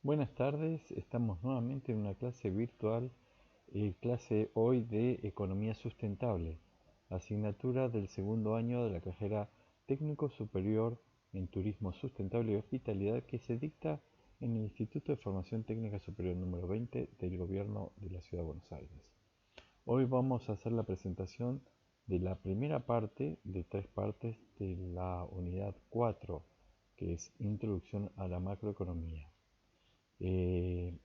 Buenas tardes, estamos nuevamente en una clase virtual, clase hoy de Economía Sustentable, asignatura del segundo año de la carrera Técnico Superior en Turismo Sustentable y Hospitalidad que se dicta en el Instituto de Formación Técnica Superior número 20 del Gobierno de la Ciudad de Buenos Aires. Hoy vamos a hacer la presentación de la primera parte de tres partes de la unidad 4, que es Introducción a la Macroeconomía. Eh,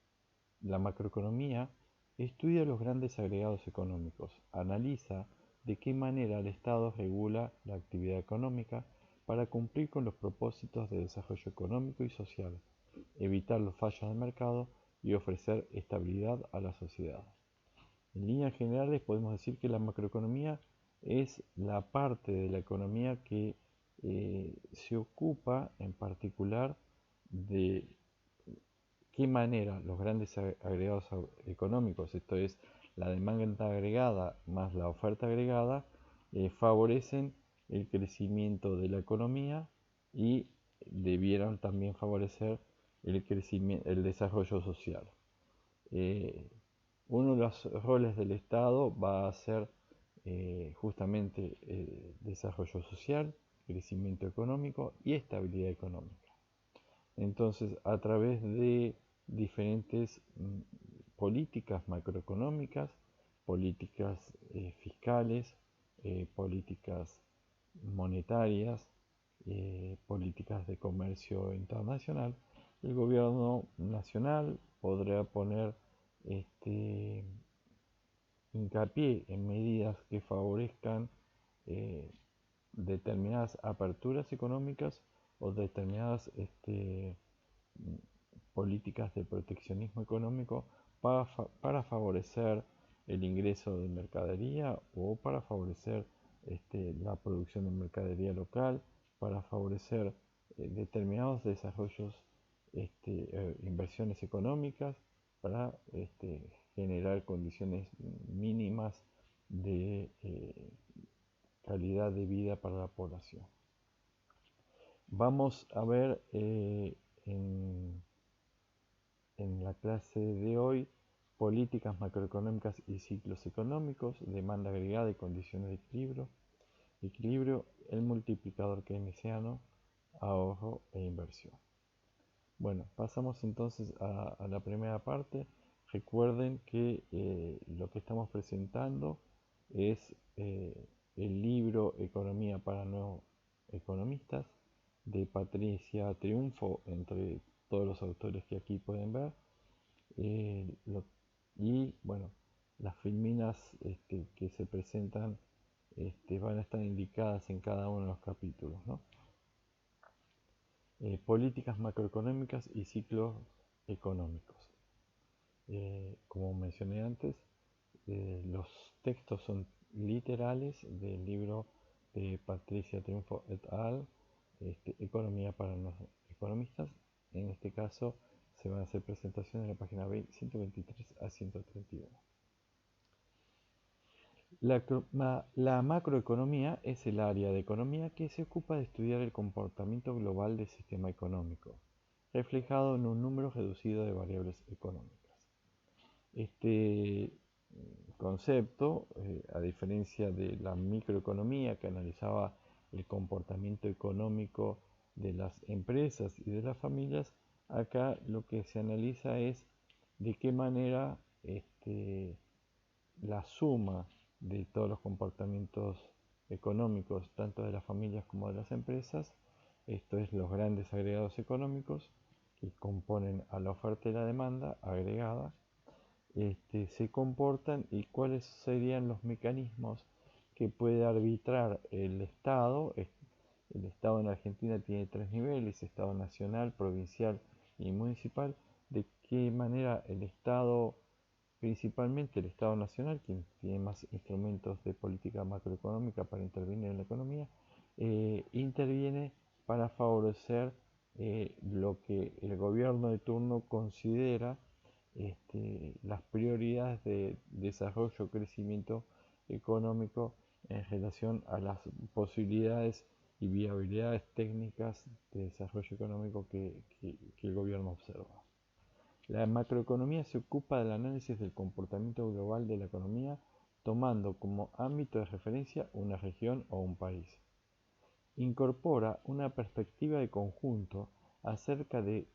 la macroeconomía estudia los grandes agregados económicos, analiza de qué manera el Estado regula la actividad económica para cumplir con los propósitos de desarrollo económico y social, evitar los fallos del mercado y ofrecer estabilidad a la sociedad. En líneas generales podemos decir que la macroeconomía es la parte de la economía que se ocupa en particular de qué manera los grandes agregados económicos, esto es la demanda agregada más la oferta agregada, favorecen el crecimiento de la economía y debieran también favorecer el desarrollo social. Uno de los roles del Estado va a ser justamente desarrollo social, crecimiento económico y estabilidad económica. Entonces, a través de diferentes políticas macroeconómicas, políticas fiscales, políticas monetarias, políticas de comercio internacional, el gobierno nacional podrá poner hincapié en medidas que favorezcan determinadas aperturas económicas o determinadas políticas de proteccionismo económico para favorecer el ingreso de mercadería o para favorecer la producción de mercadería local, para favorecer determinados desarrollos, inversiones económicas, para generar condiciones mínimas de calidad de vida para la población. Vamos a ver en la clase de hoy políticas macroeconómicas y ciclos económicos, demanda agregada y condiciones de equilibrio, el multiplicador keynesiano, ahorro e inversión. Bueno, pasamos entonces a la primera parte. Recuerden que lo que estamos presentando es el libro Economía para no economistas de Patricia Triunfo, entre todos los autores que aquí pueden ver. Y bueno, las filminas que se presentan van a estar indicadas en cada uno de los capítulos, ¿no? Políticas macroeconómicas y ciclos económicos. Como mencioné antes, los textos son literales del libro de Patricia Triunfo et al. Economía para los economistas. En este caso se van a hacer presentaciones en la página 123 a 131. La macroeconomía es el área de economía que se ocupa de estudiar el comportamiento global del sistema económico, reflejado en un número reducido de variables económicas. Este concepto, a diferencia de la microeconomía que analizaba el comportamiento económico de las empresas y de las familias, acá lo que se analiza es de qué manera la suma de todos los comportamientos económicos, tanto de las familias como de las empresas, esto es los grandes agregados económicos que componen a la oferta y la demanda agregada, se comportan y cuáles serían los mecanismos que puede arbitrar el Estado. El Estado en Argentina tiene tres niveles: Estado nacional, provincial y municipal. De qué manera el Estado, principalmente el Estado nacional, quien tiene más instrumentos de política macroeconómica para intervenir en la economía, interviene para favorecer lo que el gobierno de turno considera las prioridades de desarrollo o crecimiento económico en relación a las posibilidades y viabilidades técnicas de desarrollo económico que el gobierno observa. La macroeconomía se ocupa del análisis del comportamiento global de la economía, tomando como ámbito de referencia una región o un país. Incorpora una perspectiva de conjunto acerca de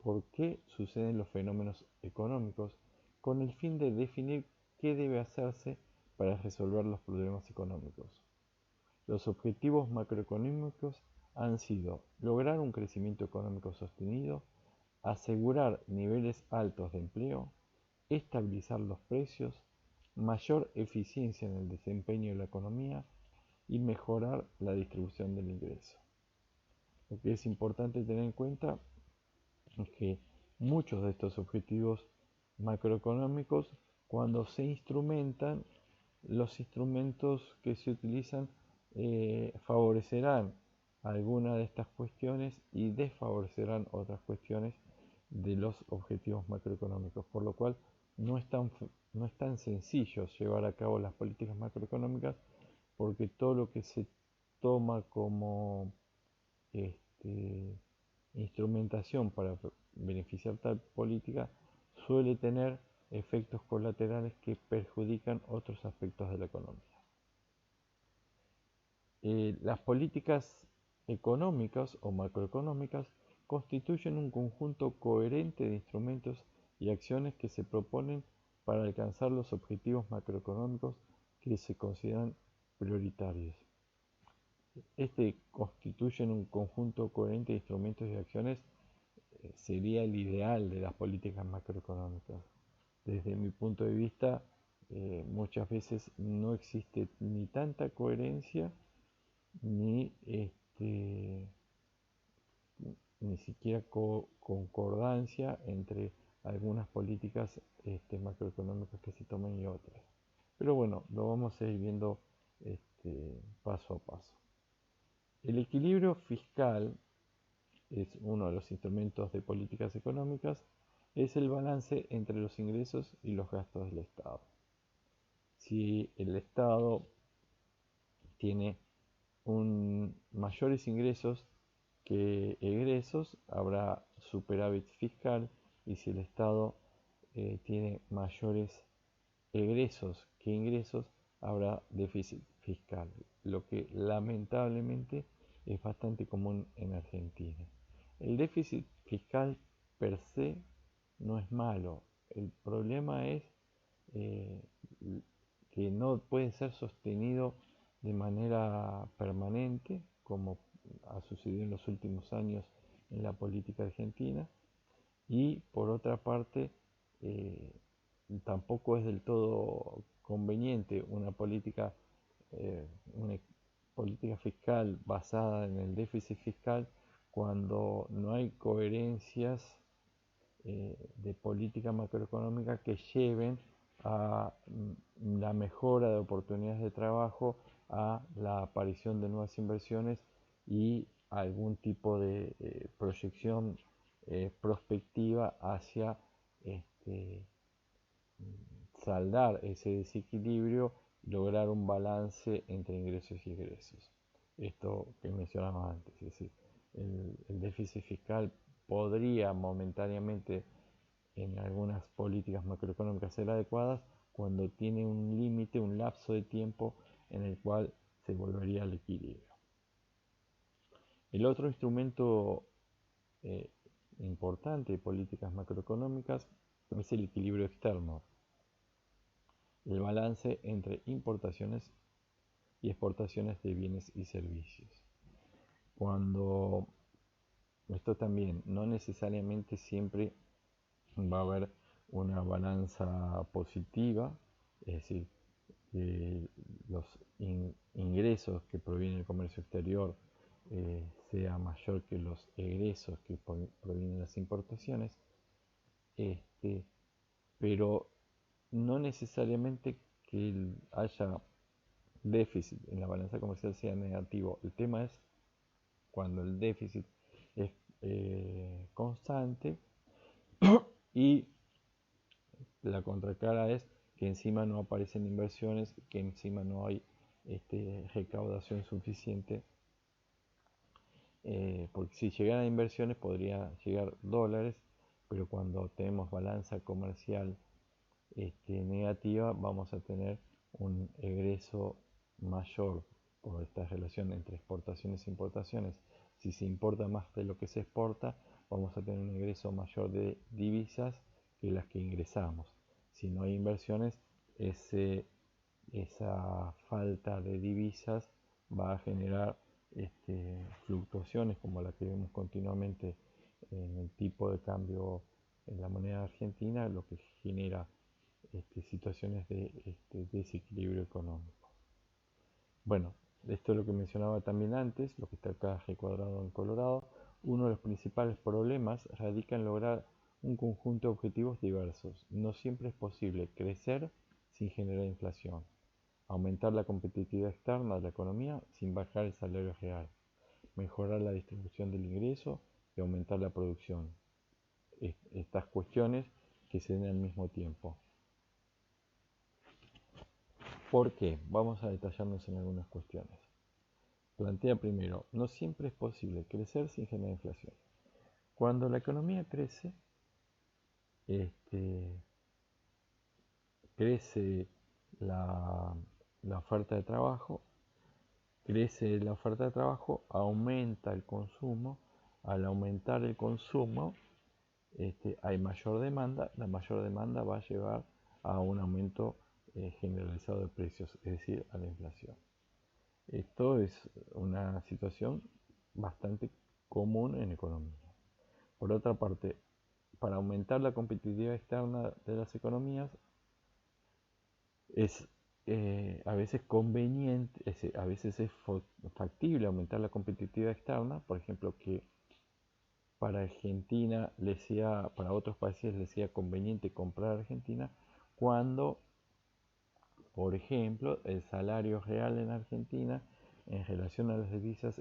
por qué suceden los fenómenos económicos, con el fin de definir qué debe hacerse para resolver los problemas económicos. Los objetivos macroeconómicos han sido lograr un crecimiento económico sostenido, asegurar niveles altos de empleo, estabilizar los precios, mayor eficiencia en el desempeño de la economía y mejorar la distribución del ingreso. Lo que es importante tener en cuenta es que muchos de estos objetivos macroeconómicos, cuando se instrumentan, los instrumentos que se utilizan favorecerán alguna de estas cuestiones y desfavorecerán otras cuestiones de los objetivos macroeconómicos, por lo cual no es tan sencillo llevar a cabo las políticas macroeconómicas, porque todo lo que se toma como instrumentación para beneficiar tal política suele tener efectos colaterales que perjudican otros aspectos de la economía. Las políticas económicas o macroeconómicas constituyen un conjunto coherente de instrumentos y acciones que se proponen para alcanzar los objetivos macroeconómicos que se consideran prioritarios. Constituyen un conjunto coherente de instrumentos y acciones sería el ideal de las políticas macroeconómicas. Desde mi punto de vista, muchas veces no existe ni tanta coherencia ni ni siquiera concordancia entre algunas políticas macroeconómicas que se toman y otras. Pero bueno, lo vamos a ir viendo paso a paso. El equilibrio fiscal es uno de los instrumentos de políticas económicas, es el balance entre los ingresos y los gastos del Estado. Si el Estado tiene mayores ingresos que egresos, habrá superávit fiscal, y si el Estado tiene mayores egresos que ingresos, habrá déficit fiscal, lo que lamentablemente es bastante común en Argentina. El déficit fiscal per se no es malo, el problema es eh, que no puede ser sostenido de manera permanente, como ha sucedido en los últimos años en la política argentina, y por otra parte tampoco es del todo conveniente una política fiscal basada en el déficit fiscal cuando no hay coherencias de política macroeconómica que lleven a la mejora de oportunidades de trabajo, a la aparición de nuevas inversiones y algún tipo de proyección prospectiva hacia saldar ese desequilibrio y lograr un balance entre ingresos y egresos. Esto que mencionaba antes, es decir, el déficit fiscal podría momentáneamente en algunas políticas macroeconómicas ser adecuadas cuando tiene un límite, un lapso de tiempo en el cual se volvería al equilibrio. El otro instrumento importante de políticas macroeconómicas es el equilibrio externo, el balance entre importaciones y exportaciones de bienes y servicios. Cuando esto también no necesariamente siempre va a haber una balanza positiva, es decir, que los ingresos que proviene del comercio exterior sea mayor que los egresos que provienen de las importaciones, pero no necesariamente que haya déficit en la balanza comercial sea negativo. El tema es cuando el déficit es constante y la contracara es que encima no aparecen inversiones, que encima no hay recaudación suficiente, porque si llegaran inversiones podría llegar dólares, pero cuando tenemos balanza comercial negativa, vamos a tener un egreso mayor por esta relación entre exportaciones e importaciones. Si se importa más de lo que se exporta, vamos a tener un ingreso mayor de divisas que las que ingresamos. Si no hay inversiones, esa falta de divisas va a generar fluctuaciones como la que vemos continuamente en el tipo de cambio en la moneda argentina, lo que genera situaciones de desequilibrio económico. Bueno, esto es lo que mencionaba también antes, lo que está acá recuadrado en colorado. Uno de los principales problemas radica en lograr un conjunto de objetivos diversos. No siempre es posible crecer sin generar inflación, aumentar la competitividad externa de la economía sin bajar el salario real, mejorar la distribución del ingreso y aumentar la producción. Estas cuestiones que se den al mismo tiempo. ¿Por qué? Vamos a detallarnos en algunas cuestiones. Plantea primero, no siempre es posible crecer sin generar inflación. Cuando la economía crece, crece la oferta de trabajo, aumenta el consumo. Al aumentar el consumo, hay mayor demanda. La mayor demanda va a llevar a un aumento generalizado de precios, es decir, a la inflación. Esto es una situación bastante común en economía. Por otra parte, para aumentar la competitividad externa de las economías, es a veces conveniente, a veces es factible aumentar la competitividad externa, por ejemplo, que para Argentina para otros países les sea conveniente comprar Argentina cuando, por ejemplo, el salario real en Argentina en relación a las divisas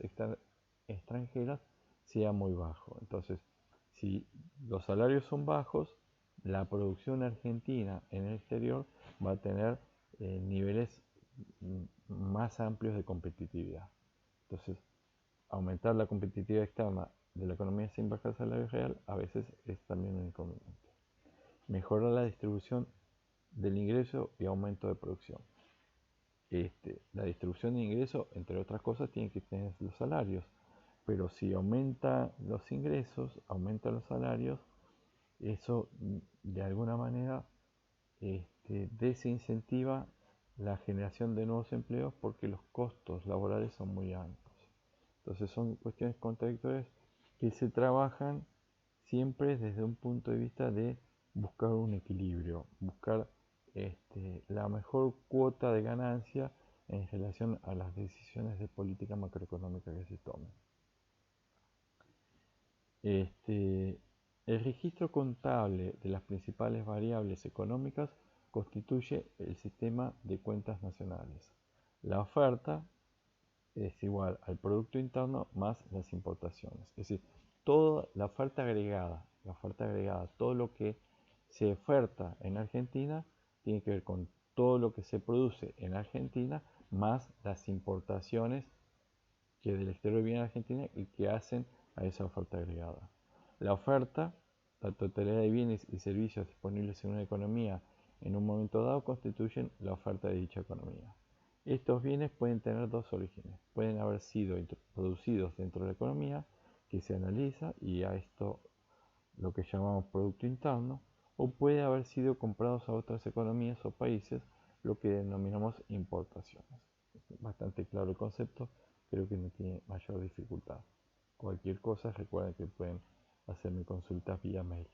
extranjeras sea muy bajo. Entonces, si los salarios son bajos, la producción argentina en el exterior va a tener niveles más amplios de competitividad. Entonces, aumentar la competitividad externa de la economía sin bajar el salario real a veces es también un inconveniente. Mejorar la distribución del ingreso y aumento de producción. La distribución de ingresos, entre otras cosas, tiene que tener los salarios, pero si aumentan los ingresos, aumentan los salarios, eso de alguna manera desincentiva la generación de nuevos empleos porque los costos laborales son muy altos. Entonces son cuestiones contradictorias que se trabajan siempre desde un punto de vista de buscar un equilibrio, buscar la mejor cuota de ganancia en relación a las decisiones de política macroeconómica que se tomen. El registro contable de las principales variables económicas constituye el sistema de cuentas nacionales. La oferta es igual al Producto Interno más las importaciones. Es decir, toda la oferta agregada, todo lo que se oferta en Argentina tiene que ver con todo lo que se produce en Argentina más las importaciones que del exterior vienen a Argentina y que hacen a esa oferta agregada. La oferta, la totalidad de bienes y servicios disponibles en una economía en un momento dado constituyen la oferta de dicha economía. Estos bienes pueden tener dos orígenes. Pueden haber sido producidos dentro de la economía, que se analiza, y a esto lo que llamamos Producto Interno, o puede haber sido comprados a otras economías o países, lo que denominamos importaciones. Bastante claro el concepto, creo que no tiene mayor dificultad. Cualquier cosa, recuerden que pueden hacerme consultas vía mail.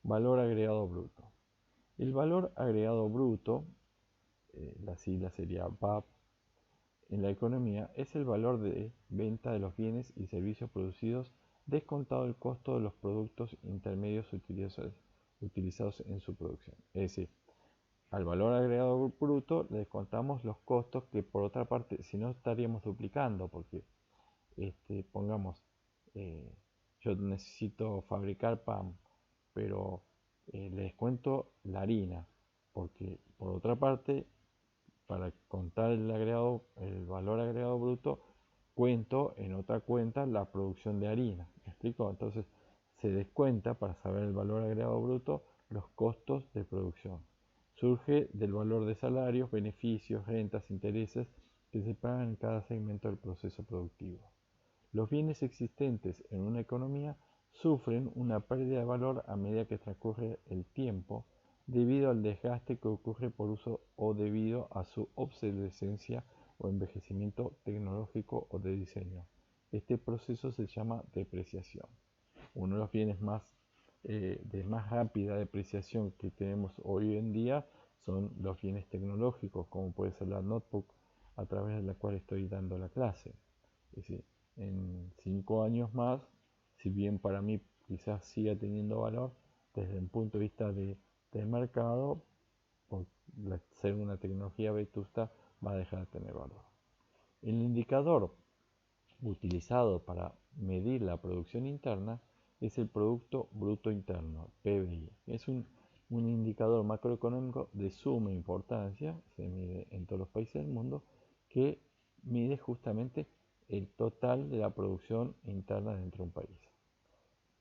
Valor agregado bruto. El valor agregado bruto, la sigla sería VAB, en la economía es el valor de venta de los bienes y servicios producidos descontado el costo de los productos intermedios utilizados en su producción. Es decir, al valor agregado bruto le descontamos los costos que por otra parte, si no estaríamos duplicando, porque pongamos, yo necesito fabricar pan, pero le descuento la harina, porque por otra parte, para contar el valor agregado bruto, cuento en otra cuenta la producción de harina. ¿Me explico? Entonces se descuenta para saber el valor agregado bruto los costos de producción. Surge del valor de salarios, beneficios, rentas, intereses que se pagan en cada segmento del proceso productivo. Los bienes existentes en una economía sufren una pérdida de valor a medida que transcurre el tiempo debido al desgaste que ocurre por uso o debido a su obsolescencia o envejecimiento tecnológico o de diseño. Este proceso se llama depreciación. Uno de los bienes de más rápida depreciación que tenemos hoy en día son los bienes tecnológicos, como puede ser la notebook a través de la cual estoy dando la clase. Es decir, en 5 años más, si bien para mí quizás siga teniendo valor, desde un punto de vista de mercado, por ser una tecnología vetusta, va a dejar de tener valor. El indicador utilizado para medir la producción interna es el Producto Bruto Interno, PBI. Es un indicador macroeconómico de suma importancia, se mide en todos los países del mundo, que mide justamente el total de la producción interna dentro de un país.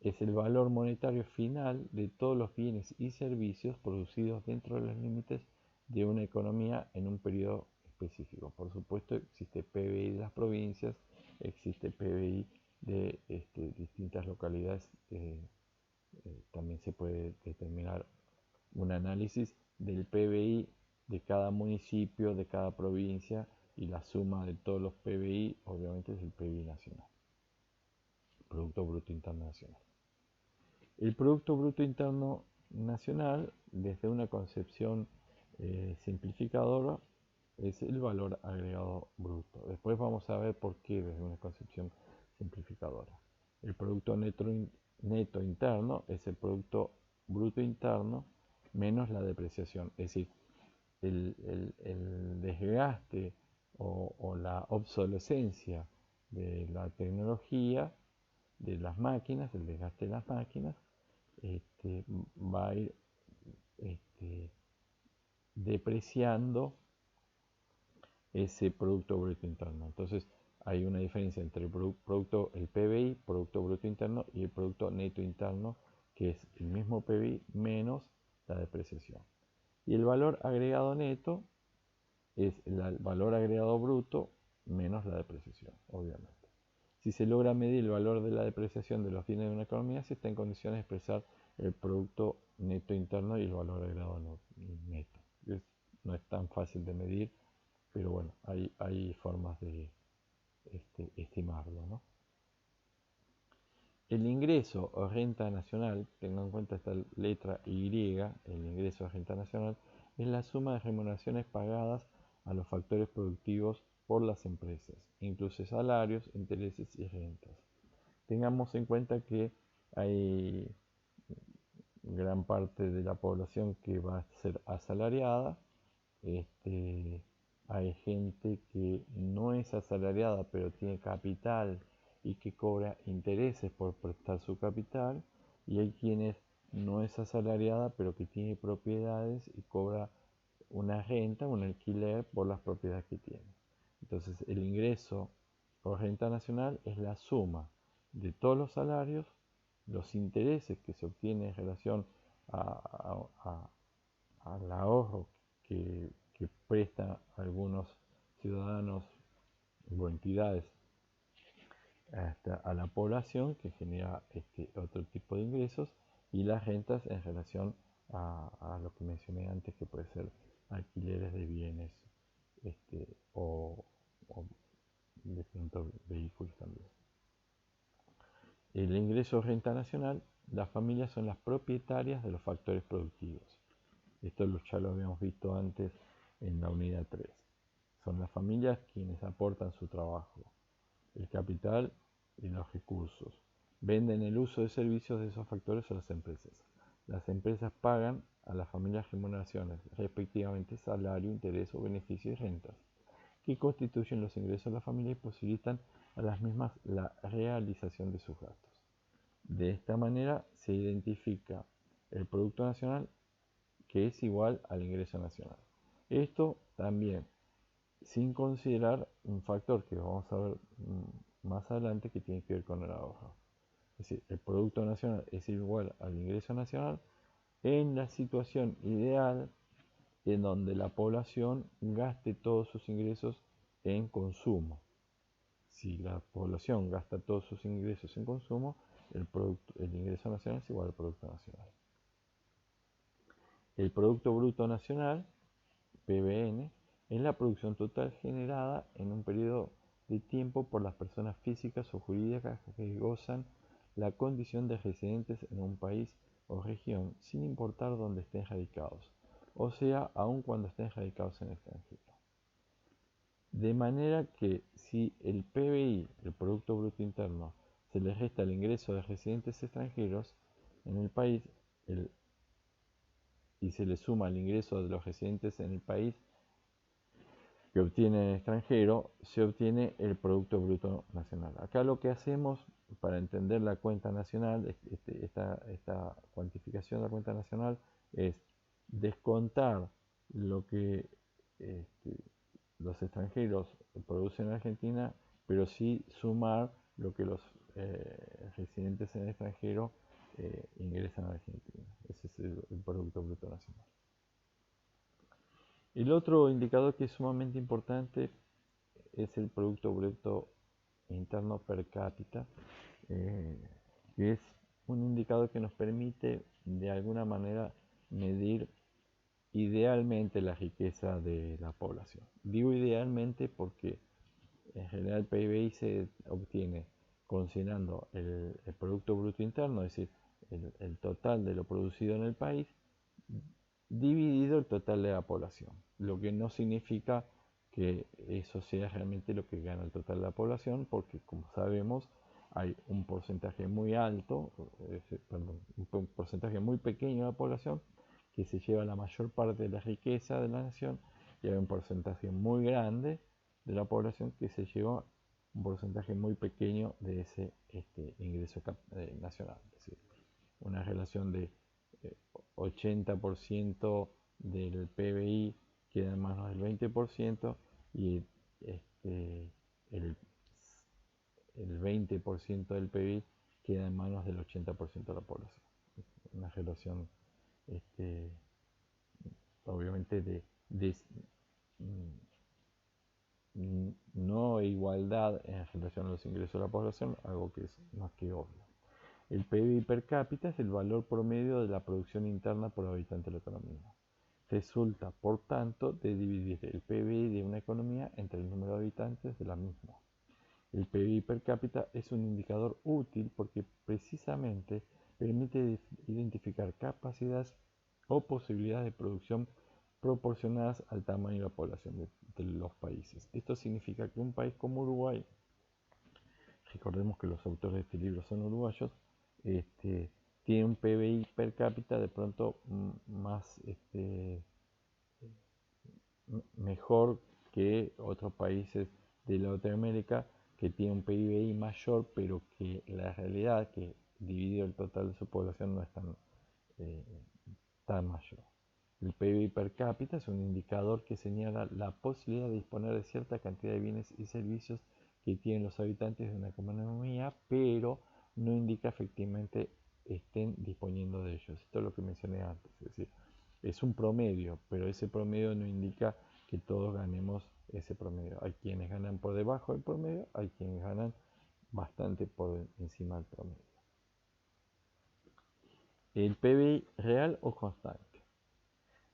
Es el valor monetario final de todos los bienes y servicios producidos dentro de los límites de una economía en un periodo específico. Por supuesto, existe PBI de las provincias, existe PBI de distintas localidades. También se puede determinar un análisis del PBI de cada municipio, de cada provincia, y la suma de todos los PBI obviamente es el PBI nacional, Producto Bruto Interno Nacional. El Producto Bruto Interno Nacional, desde una concepción simplificadora, es el valor agregado bruto. Después vamos a ver por qué desde una concepción simplificadora. El Producto Neto Interno es el Producto Bruto Interno menos la depreciación, es decir, el desgaste o la obsolescencia de la tecnología, de las máquinas, el desgaste de las máquinas, va a ir depreciando ese Producto Bruto Interno. Entonces hay una diferencia entre el PBI, Producto Bruto Interno, y el Producto Neto Interno, que es el mismo PBI menos la depreciación. Y el valor agregado neto es el valor agregado bruto menos la depreciación, obviamente. Si se logra medir el valor de la depreciación de los bienes de una economía, se está en condiciones de expresar el Producto Neto Interno y el valor agregado neto. No es tan fácil de medir, pero bueno, hay formas de estimarlo, ¿no? El ingreso o renta nacional, tengan en cuenta esta letra Y, el ingreso o renta nacional, es la suma de remuneraciones pagadas a los factores productivos por las empresas, incluye salarios, intereses y rentas. Tengamos en cuenta que hay gran parte de la población que va a ser asalariada. Hay gente que no es asalariada pero tiene capital y que cobra intereses por prestar su capital, y hay quienes no es asalariada pero que tiene propiedades y cobra una renta, un alquiler por las propiedades que tiene. Entonces el ingreso o renta nacional es la suma de todos los salarios, los intereses que se obtienen en relación al ahorro que prestan algunos ciudadanos o entidades a la población, que genera otro tipo de ingresos, y las rentas en relación a lo que mencioné antes, que puede ser alquileres de bienes o de pronto vehículos también. El ingreso o renta nacional, las familias son las propietarias de los factores productivos. Esto ya lo habíamos visto antes en la unidad 3. Son las familias quienes aportan su trabajo, el capital y los recursos. Venden el uso de servicios de esos factores a las empresas. Las empresas pagan a las familias remuneraciones, respectivamente salario, interés o beneficios y rentas, que constituyen los ingresos de la familia y posibilitan a las mismas la realización de sus gastos. De esta manera se identifica el Producto Nacional, que es igual al ingreso nacional. Esto también sin considerar un factor que vamos a ver más adelante, que tiene que ver con el ahorro. decir, el Producto Nacional es igual al ingreso nacional en la situación ideal en donde la población gaste todos sus ingresos en consumo. Si la población gasta todos sus ingresos en consumo, el ingreso nacional es igual al Producto Nacional. El Producto Bruto Nacional, PBN, es la producción total generada en un periodo de tiempo por las personas físicas o jurídicas que gozan la condición de residentes en un país o región sin importar dónde estén radicados, o sea, aun cuando estén radicados en el extranjero. De manera que si el PBI, el Producto Bruto Interno, se le resta el ingreso de residentes extranjeros en el país y se le suma el ingreso de los residentes en el país que obtiene el extranjero, se obtiene el Producto Bruto Nacional. Acá lo que hacemos para entender la cuenta nacional, esta cuantificación de la cuenta nacional, es descontar lo que los extranjeros producen en Argentina, pero sí sumar lo que los residentes en el extranjero ingresan a Argentina. Ese es el Producto Bruto Nacional. El otro indicador que es sumamente importante es el Producto Bruto Interno per cápita, que es un indicador que nos permite de alguna manera medir idealmente la riqueza de la población. Digo idealmente porque en general el PBI se obtiene considerando el Producto Bruto Interno, es decir, el total de lo producido en el país, dividido el total de la población, lo que no significa que eso sea realmente lo que gana el total de la población, porque como sabemos hay un porcentaje muy alto, un porcentaje muy pequeño de la población que se lleva la mayor parte de la riqueza de la nación, y hay un porcentaje muy grande de la población que se lleva un porcentaje muy pequeño de ese ingreso nacional. Es decir, una relación de 80% del PBI queda en manos del 20% y el, el 20% del PBI queda en manos del 80% de la población. Una relación obviamente de no igualdad en relación a los ingresos de la población, algo que es más que obvio. El PIB per cápita es el valor promedio de la producción interna por habitante de la economía. Resulta, por tanto, de dividir el PIB de una economía entre el número de habitantes de la misma. El PIB per cápita es un indicador útil porque precisamente permite identificar capacidades o posibilidades de producción proporcionadas al tamaño de la población de los países. Esto significa que un país como Uruguay, recordemos que los autores de este libro son uruguayos, tiene un PBI per cápita de pronto más mejor que otros países de Latinoamérica que tienen un PBI mayor, pero que la realidad que dividido el total de su población no es tan mayor. El PIB per cápita es un indicador que señala la posibilidad de disponer de cierta cantidad de bienes y servicios que tienen los habitantes de una economía, pero no indica efectivamente estén disponiendo de ellos. Esto es lo que mencioné antes, es decir, es un promedio, pero ese promedio no indica que todos ganemos ese promedio. Hay quienes ganan por debajo del promedio, hay quienes ganan bastante por encima del promedio. El PBI real o constante.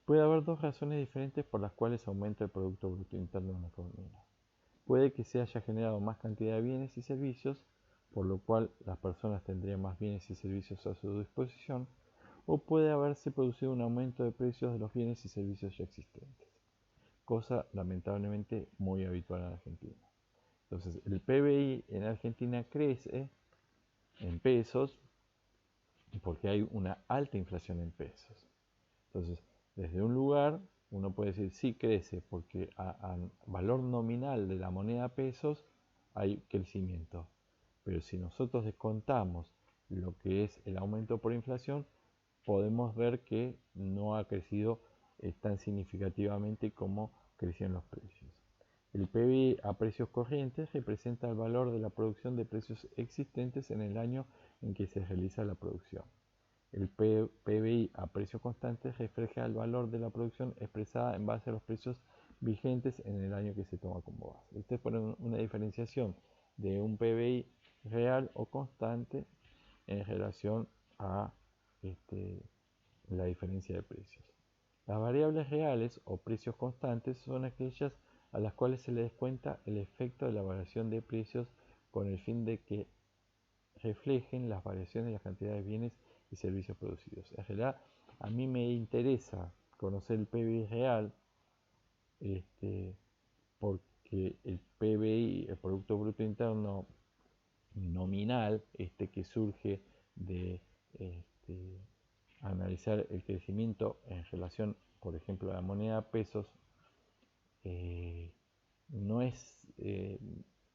Puede haber dos razones diferentes por las cuales aumenta el Producto Bruto Interno de una economía. Puede que se haya generado más cantidad de bienes y servicios, por lo cual las personas tendrían más bienes y servicios a su disposición, o puede haberse producido un aumento de precios de los bienes y servicios ya existentes, cosa lamentablemente muy habitual en Argentina. Entonces, el PBI en Argentina crece en pesos porque hay una alta inflación en pesos. Entonces, desde un lugar uno puede decir sí crece porque a valor nominal de la moneda pesos hay crecimiento. Pero si nosotros descontamos lo que es el aumento por inflación, podemos ver que no ha crecido tan significativamente como crecieron los precios. El PBI a precios corrientes representa el valor de la producción de precios existentes en el año en que se realiza la producción. El PBI a precios constantes refleja el valor de la producción expresada en base a los precios vigentes en el año que se toma como base. Esta es por una diferenciación de un PBI real o constante en relación a la diferencia de precios. Las variables reales o precios constantes son aquellas a las cuales se le descuenta el efecto de la variación de precios con el fin de que reflejen las variaciones de las cantidades de bienes y servicios producidos. En realidad, a mí me interesa conocer el PBI real, porque el PBI, el Producto Bruto Interno nominal, que surge de analizar el crecimiento en relación, por ejemplo, a la moneda pesos, no es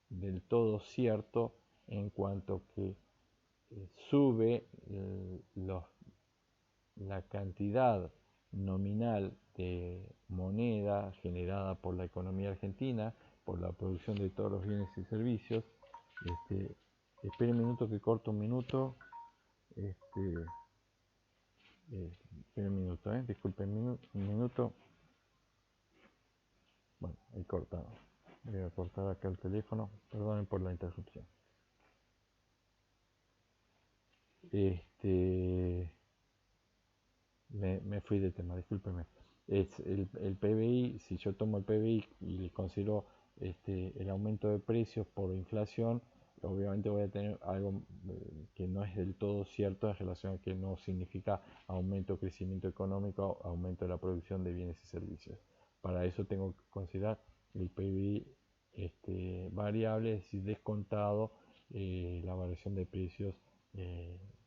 del todo cierto en cuanto que sube la cantidad nominal de moneda generada por la economía argentina, por la producción de todos los bienes y servicios. Esperen un minuto que corto un minuto. Esperen un minuto, disculpen un minuto. Bueno, ahí cortado. Voy a cortar acá el teléfono. Perdonen por la interrupción. Me fui de tema, discúlpenme. Es el PBI, si yo tomo el PBI y considero el aumento de precios por inflación, obviamente voy a tener algo que no es del todo cierto en relación a que no significa aumento, crecimiento económico, aumento de la producción de bienes y servicios. Para eso tengo que considerar el PBI variable, es decir, descontado la variación de precios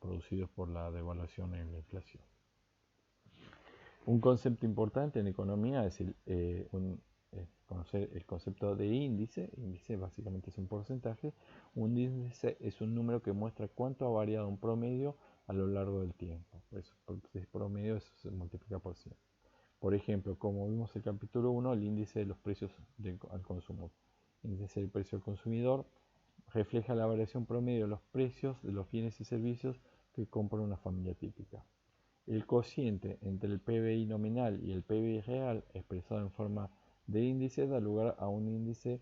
producidos por la devaluación en la inflación. Un concepto importante en economía es conocer el concepto de índice. Índice básicamente es un porcentaje. Un índice es un número que muestra cuánto ha variado un promedio a lo largo del tiempo. Pues, el promedio se multiplica por 100. Por ejemplo, como vimos en el capítulo 1, el índice de los precios al consumo. El índice del precio al consumidor refleja la variación promedio de los precios de los bienes y servicios que compra una familia típica. El cociente entre el PBI nominal y el PBI real, expresado en forma de índice, da lugar a un índice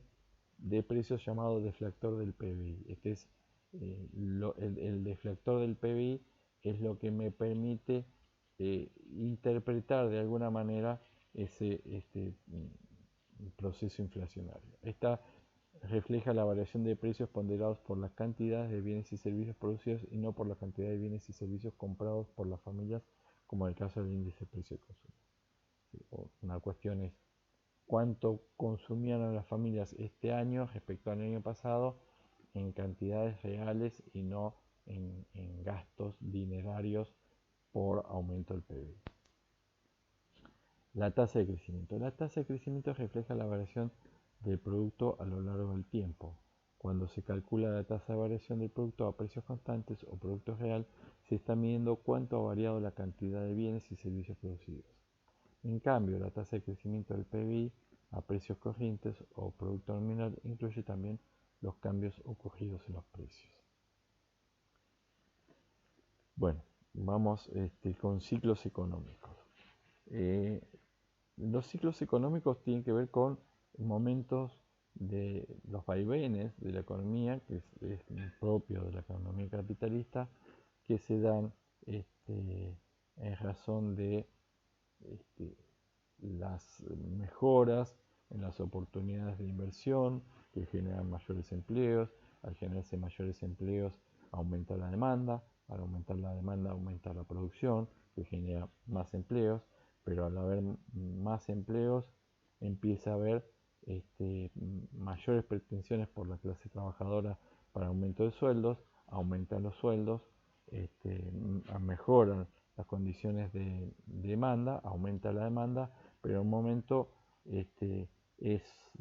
de precios llamado deflactor del PBI. Este es el deflactor del PBI es lo que me permite interpretar de alguna manera ese proceso inflacionario. Esta refleja la variación de precios ponderados por las cantidades de bienes y servicios producidos y no por la cantidad de bienes y servicios comprados por las familias, como en el caso del índice de precio de consumo. Una cuestión es cuánto consumieron las familias este año respecto al año pasado en cantidades reales y no en gastos dinerarios por aumento del PBI. La tasa de crecimiento. La tasa de crecimiento refleja la variación del producto a lo largo del tiempo. Cuando se calcula la tasa de variación del producto a precios constantes o producto real, se está midiendo cuánto ha variado la cantidad de bienes y servicios producidos. En cambio, la tasa de crecimiento del PBI a precios corrientes o producto nominal incluye también los cambios ocurridos en los precios. Bueno, vamos con ciclos económicos. Los ciclos económicos tienen que ver con momentos de los vaivenes de la economía, que es propio de la economía capitalista, que se dan en razón de las mejoras en las oportunidades de inversión que generan mayores empleos. Al generarse mayores empleos aumenta la demanda, al aumentar la demanda aumenta la producción, que genera más empleos, pero al haber más empleos empieza a haber mayores pretensiones por la clase trabajadora para aumento de sueldos, aumentan los sueldos, mejoran las condiciones de demanda, aumenta la demanda, pero en un momento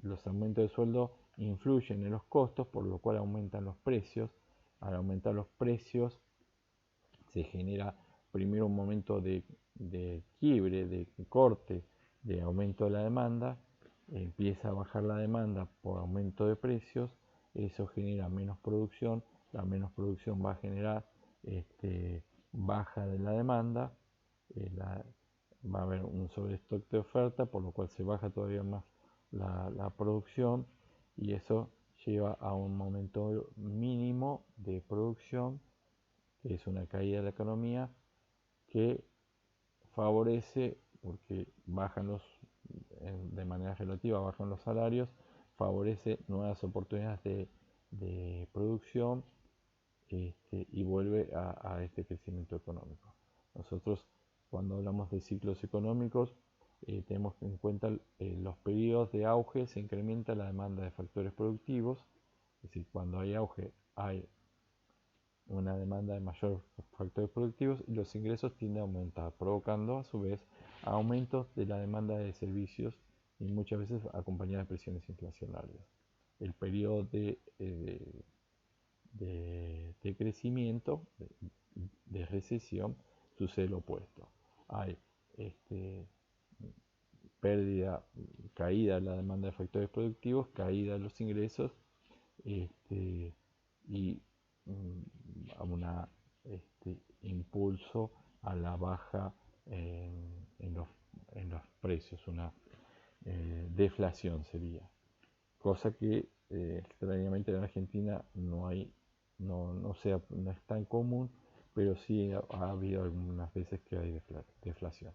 los aumentos de sueldo influyen en los costos, por lo cual aumentan los precios. Al aumentar los precios se genera primero un momento de quiebre, de corte, de aumento de la demanda, empieza a bajar la demanda por aumento de precios, eso genera menos producción, la menos producción va a generar baja de la demanda, va a haber un sobrestock de oferta, por lo cual se baja todavía más la producción y eso lleva a un momento mínimo de producción, que es una caída de la economía, que favorece, porque de manera relativa bajan los salarios, favorece nuevas oportunidades de producción y vuelve a este crecimiento económico. Nosotros, cuando hablamos de ciclos económicos, tenemos en cuenta los periodos de auge, se incrementa la demanda de factores productivos, es decir, cuando hay auge hay una demanda de mayor factores productivos y los ingresos tienden a aumentar, provocando a su vez aumentos de la demanda de servicios y muchas veces acompañadas de presiones inflacionarias. El periodo de crecimiento, de recesión, sucede lo opuesto. Hay pérdida, caída de la demanda de factores productivos, caída de los ingresos y un impulso a la baja en los precios, una deflación sería. Cosa que extrañamente en Argentina no es tan común, pero sí ha habido algunas veces que hay deflación,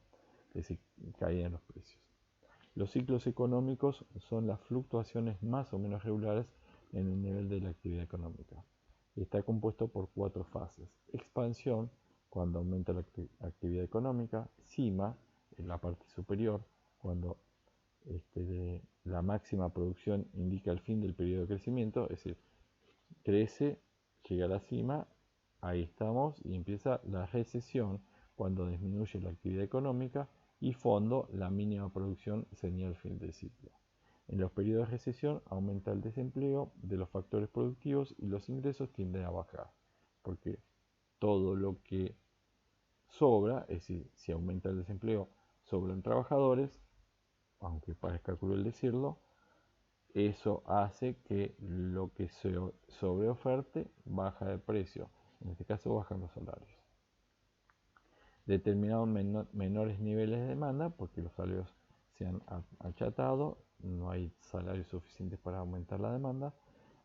es decir, caída en los precios. Los ciclos económicos son las fluctuaciones más o menos regulares en el nivel de la actividad económica. Está compuesto por 4 fases. Expansión, cuando aumenta la actividad económica. Cima, en la parte superior, cuando la máxima producción indica el fin del periodo de crecimiento, es decir, crece, llega a la cima, ahí estamos y empieza la recesión cuando disminuye la actividad económica y fondo, la mínima producción señala el fin del ciclo. En los periodos de recesión aumenta el desempleo de los factores productivos y los ingresos tienden a bajar, porque todo lo que sobra, es decir, si aumenta el desempleo, sobran trabajadores, aunque parezca cruel decirlo, eso hace que lo que se sobreoferte baja de precio, en este caso bajan los salarios. Determinados menores niveles de demanda, porque los salarios se han achatado, no hay salarios suficientes para aumentar la demanda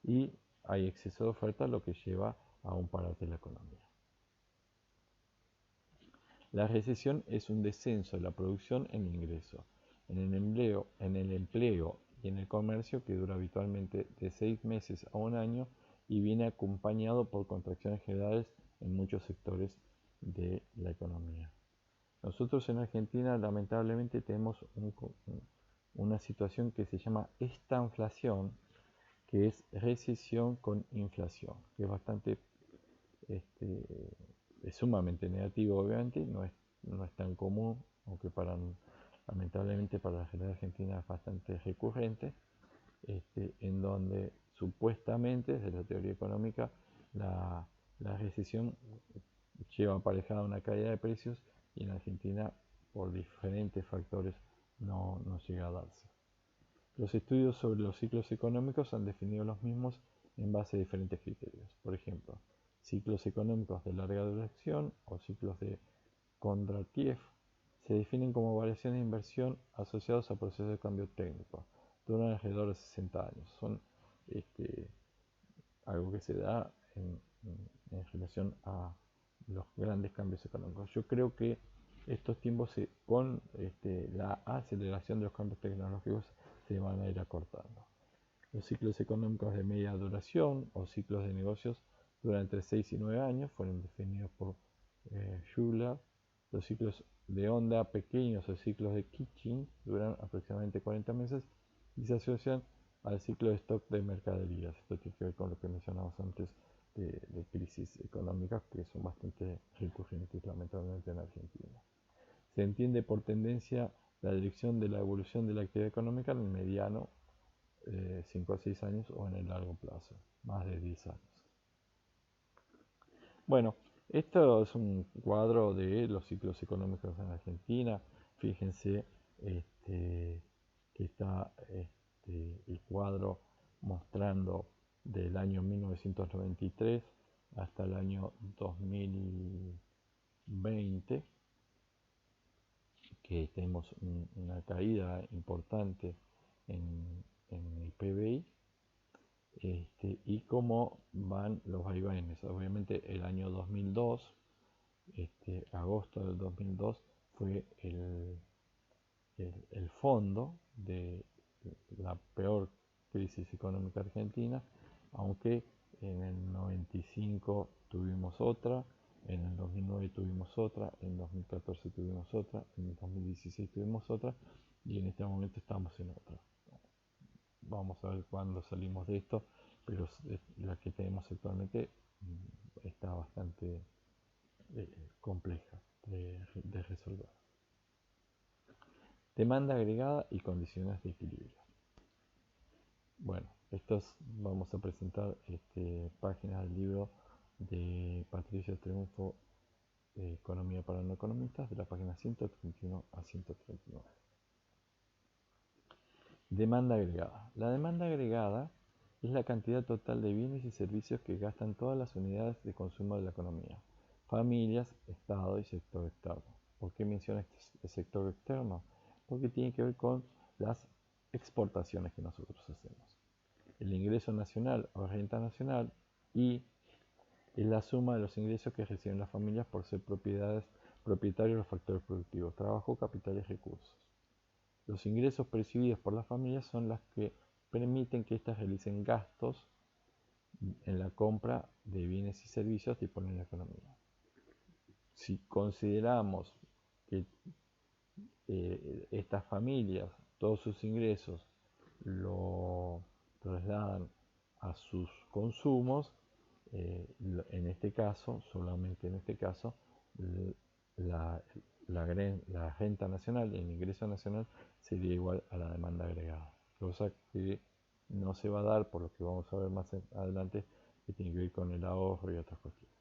y hay exceso de oferta, lo que lleva a un parate de la economía. La recesión es un descenso de la producción en ingreso, en el empleo y en el comercio, que dura habitualmente de 6 meses a un año y viene acompañado por contracciones generales en muchos sectores de la economía. Nosotros en Argentina lamentablemente tenemos una situación que se llama estanflación, que es recesión con inflación, que es bastante, es sumamente negativo obviamente, no es tan común, aunque lamentablemente para la realidad argentina es bastante recurrente, en donde supuestamente desde la teoría económica la recesión lleva aparejada una caída de precios y en Argentina por diferentes factores no llega a darse. Los estudios sobre los ciclos económicos han definido los mismos en base a diferentes criterios. Por ejemplo, ciclos económicos de larga duración o ciclos de Kondratiev se definen como variaciones de inversión asociados a procesos de cambio técnico. Duran alrededor de 60 años. Son algo que se da en relación a los grandes cambios económicos. Yo creo que estos tiempos con la aceleración de los cambios tecnológicos se van a ir acortando. Los ciclos económicos de media duración o ciclos de negocios duran entre 6 y 9 años, fueron definidos por Shula. Los ciclos de onda pequeños o ciclos de Kitching duran aproximadamente 40 meses y se asocian al ciclo de stock de mercaderías. Esto tiene que ver con lo que mencionamos antes de crisis económicas que son bastante recurrentes lamentablemente en Argentina. Se entiende por tendencia la dirección de la evolución de la actividad económica en el mediano, 5 a 6 años, o en el largo plazo, más de 10 años. Bueno, esto es un cuadro de los ciclos económicos en Argentina. Fíjense que está el cuadro mostrando del año 1993 hasta el año 2020, que tenemos una caída importante en el PBI, y cómo van los vaivenes. Obviamente el año 2002, agosto del 2002, fue el fondo de la peor crisis económica argentina, aunque en el 95 tuvimos otra, en el 2009 tuvimos otra, en 2014 tuvimos otra, en 2016 tuvimos otra y en este momento estamos en otra. Vamos a ver cuándo salimos de esto, pero la que tenemos actualmente está bastante compleja de resolver. Demanda agregada y condiciones de equilibrio. Bueno, estos vamos a presentar páginas del libro de Patricia Triunfo, Economía para no economistas, de la página 131 a 139. Demanda agregada. La demanda agregada es la cantidad total de bienes y servicios que gastan todas las unidades de consumo de la economía, familias, Estado y sector externo. ¿Por qué menciono este sector externo? Porque tiene que ver con las exportaciones que nosotros hacemos. El ingreso nacional o renta nacional y es la suma de los ingresos que reciben las familias por ser propietarios de los factores productivos, trabajo, capital y recursos. Los ingresos percibidos por las familias son los que permiten que éstas realicen gastos en la compra de bienes y servicios que ponen la economía. Si consideramos que estas familias, todos sus ingresos lo trasladan a sus consumos, en este caso, solamente en este caso, la, la renta nacional, el ingreso nacional sería igual a la demanda agregada, cosa que no se va a dar por lo que vamos a ver más adelante, que tiene que ver con el ahorro y otras cuestiones.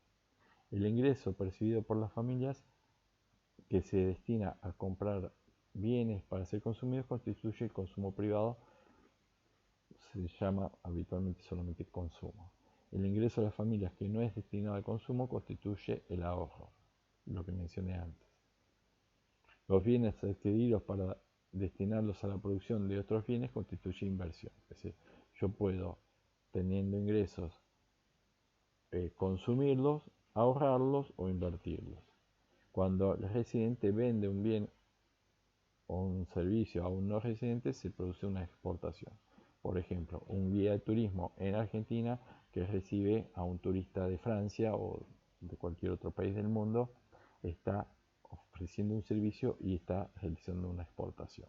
El ingreso percibido por las familias que se destina a comprar bienes para ser consumidos constituye el consumo privado, se llama habitualmente solamente consumo. El ingreso de las familias que no es destinado al consumo constituye el ahorro, lo que mencioné antes. Los bienes adquiridos para destinarlos a la producción de otros bienes constituye inversión. Es decir, yo puedo, teniendo ingresos, consumirlos, ahorrarlos o invertirlos. Cuando el residente vende un bien o un servicio a un no residente, se produce una exportación. Por ejemplo, un guía de turismo en Argentina que recibe a un turista de Francia o de cualquier otro país del mundo, está ofreciendo un servicio y está realizando una exportación.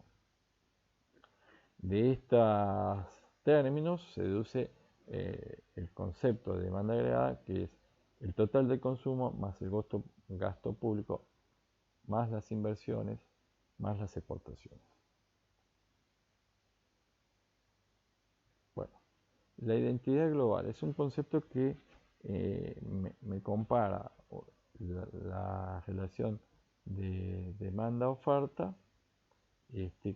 De estos términos se deduce el concepto de demanda agregada, que es el total de consumo más el gasto público, más las inversiones, más las exportaciones. Bueno, la identidad global es un concepto que me compara la relación de demanda-oferta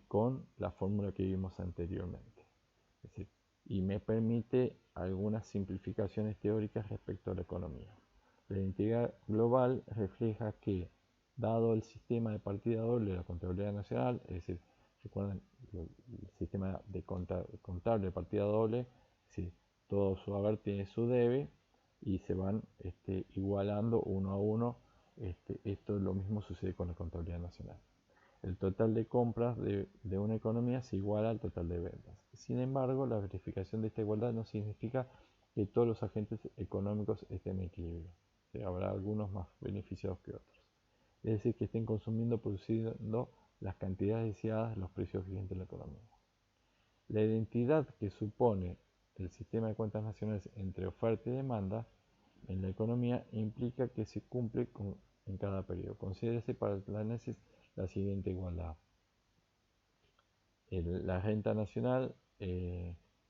con la fórmula que vimos anteriormente. Es decir, y me permite algunas simplificaciones teóricas respecto a la economía. La identidad global refleja que, dado el sistema de partida doble de la contabilidad nacional, es decir, recuerden el sistema de contable de partida doble, es decir, todo su haber tiene su debe y se van igualando uno a uno. Esto lo mismo sucede con la contabilidad nacional. El total de compras de una economía se iguala al total de ventas. Sin embargo, la verificación de esta igualdad no significa que todos los agentes económicos estén en equilibrio. Habrá algunos más beneficiados que otros. Es decir, que estén consumiendo, produciendo las cantidades deseadas de los precios vigentes en la economía. La identidad que supone el sistema de cuentas nacionales entre oferta y demanda en la economía implica que se cumple en cada periodo. Considérese para el análisis la siguiente igualdad. La renta nacional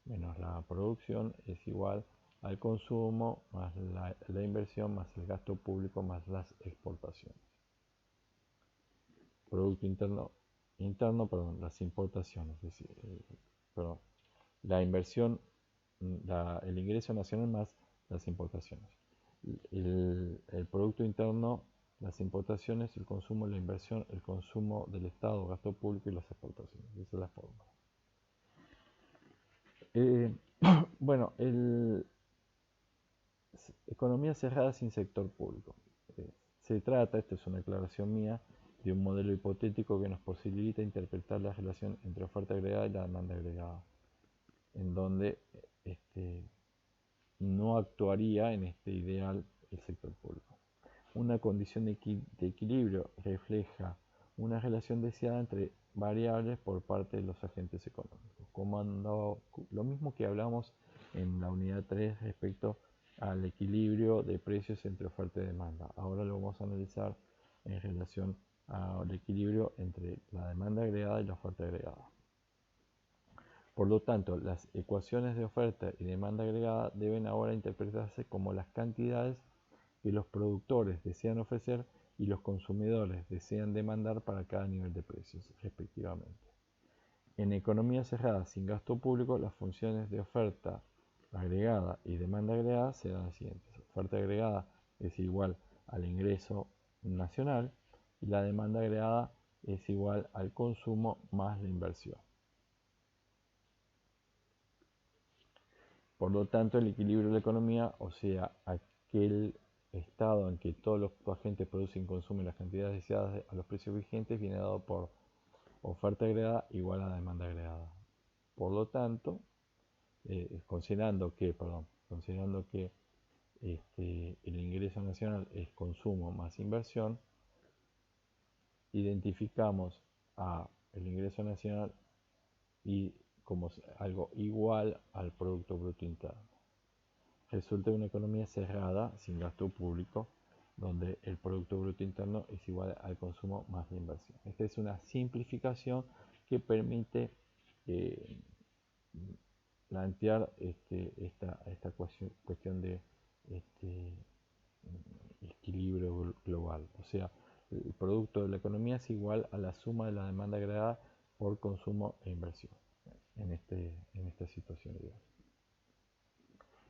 menos la producción es igual al consumo más la inversión más el gasto público más las exportaciones. Producto interno, perdón, las importaciones, es decir, perdón, la inversión, el ingreso nacional más las importaciones. el Producto Interno, las importaciones, el consumo, la inversión, el consumo del Estado, gasto público y las exportaciones. Esa es la forma. Bueno, economía cerrada sin sector público. Se trata, esta es una aclaración mía, de un modelo hipotético que nos posibilita interpretar la relación entre oferta agregada y la demanda agregada, en donde no actuaría en este ideal el sector público. Una condición de equilibrio refleja una relación deseada entre variables por parte de los agentes económicos. Lo mismo que hablamos en la unidad 3 respecto al equilibrio de precios entre oferta y demanda. Ahora lo vamos a analizar en relación al equilibrio entre la demanda agregada y la oferta agregada. Por lo tanto, las ecuaciones de oferta y demanda agregada deben ahora interpretarse como las cantidades que los productores desean ofrecer y los consumidores desean demandar para cada nivel de precios, respectivamente. En economía cerrada sin gasto público, las funciones de oferta agregada y demanda agregada serán las siguientes. Oferta agregada es igual al ingreso nacional y la demanda agregada es igual al consumo más la inversión. Por lo tanto, el equilibrio de la economía, o sea, aquel estado en que todos los agentes producen y consumen las cantidades deseadas a los precios vigentes, viene dado por oferta agregada igual a demanda agregada. Por lo tanto, considerando que el ingreso nacional es consumo más inversión, identificamos a el ingreso nacional y como algo igual al Producto Bruto Interno. Resulta una economía cerrada, sin gasto público, donde el Producto Bruto Interno es igual al consumo más la inversión. Esta es una simplificación que permite plantear esta cuestión de equilibrio global. O sea, el producto de la economía es igual a la suma de la demanda agregada por consumo e inversión en esta situación ideal.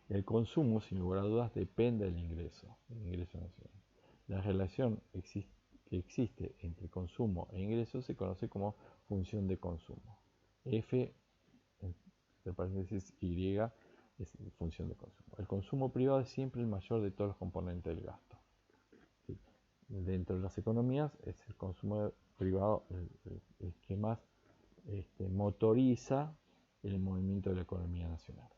El consumo, sin lugar a dudas, depende del ingreso nacional. La relación que existe entre consumo e ingreso se conoce como función de consumo. F, entre paréntesis, Y, es función de consumo. El consumo privado es siempre el mayor de todos los componentes del gasto. ¿Sí? Dentro de las economías es el consumo privado el que más motoriza el movimiento de la economía nacional.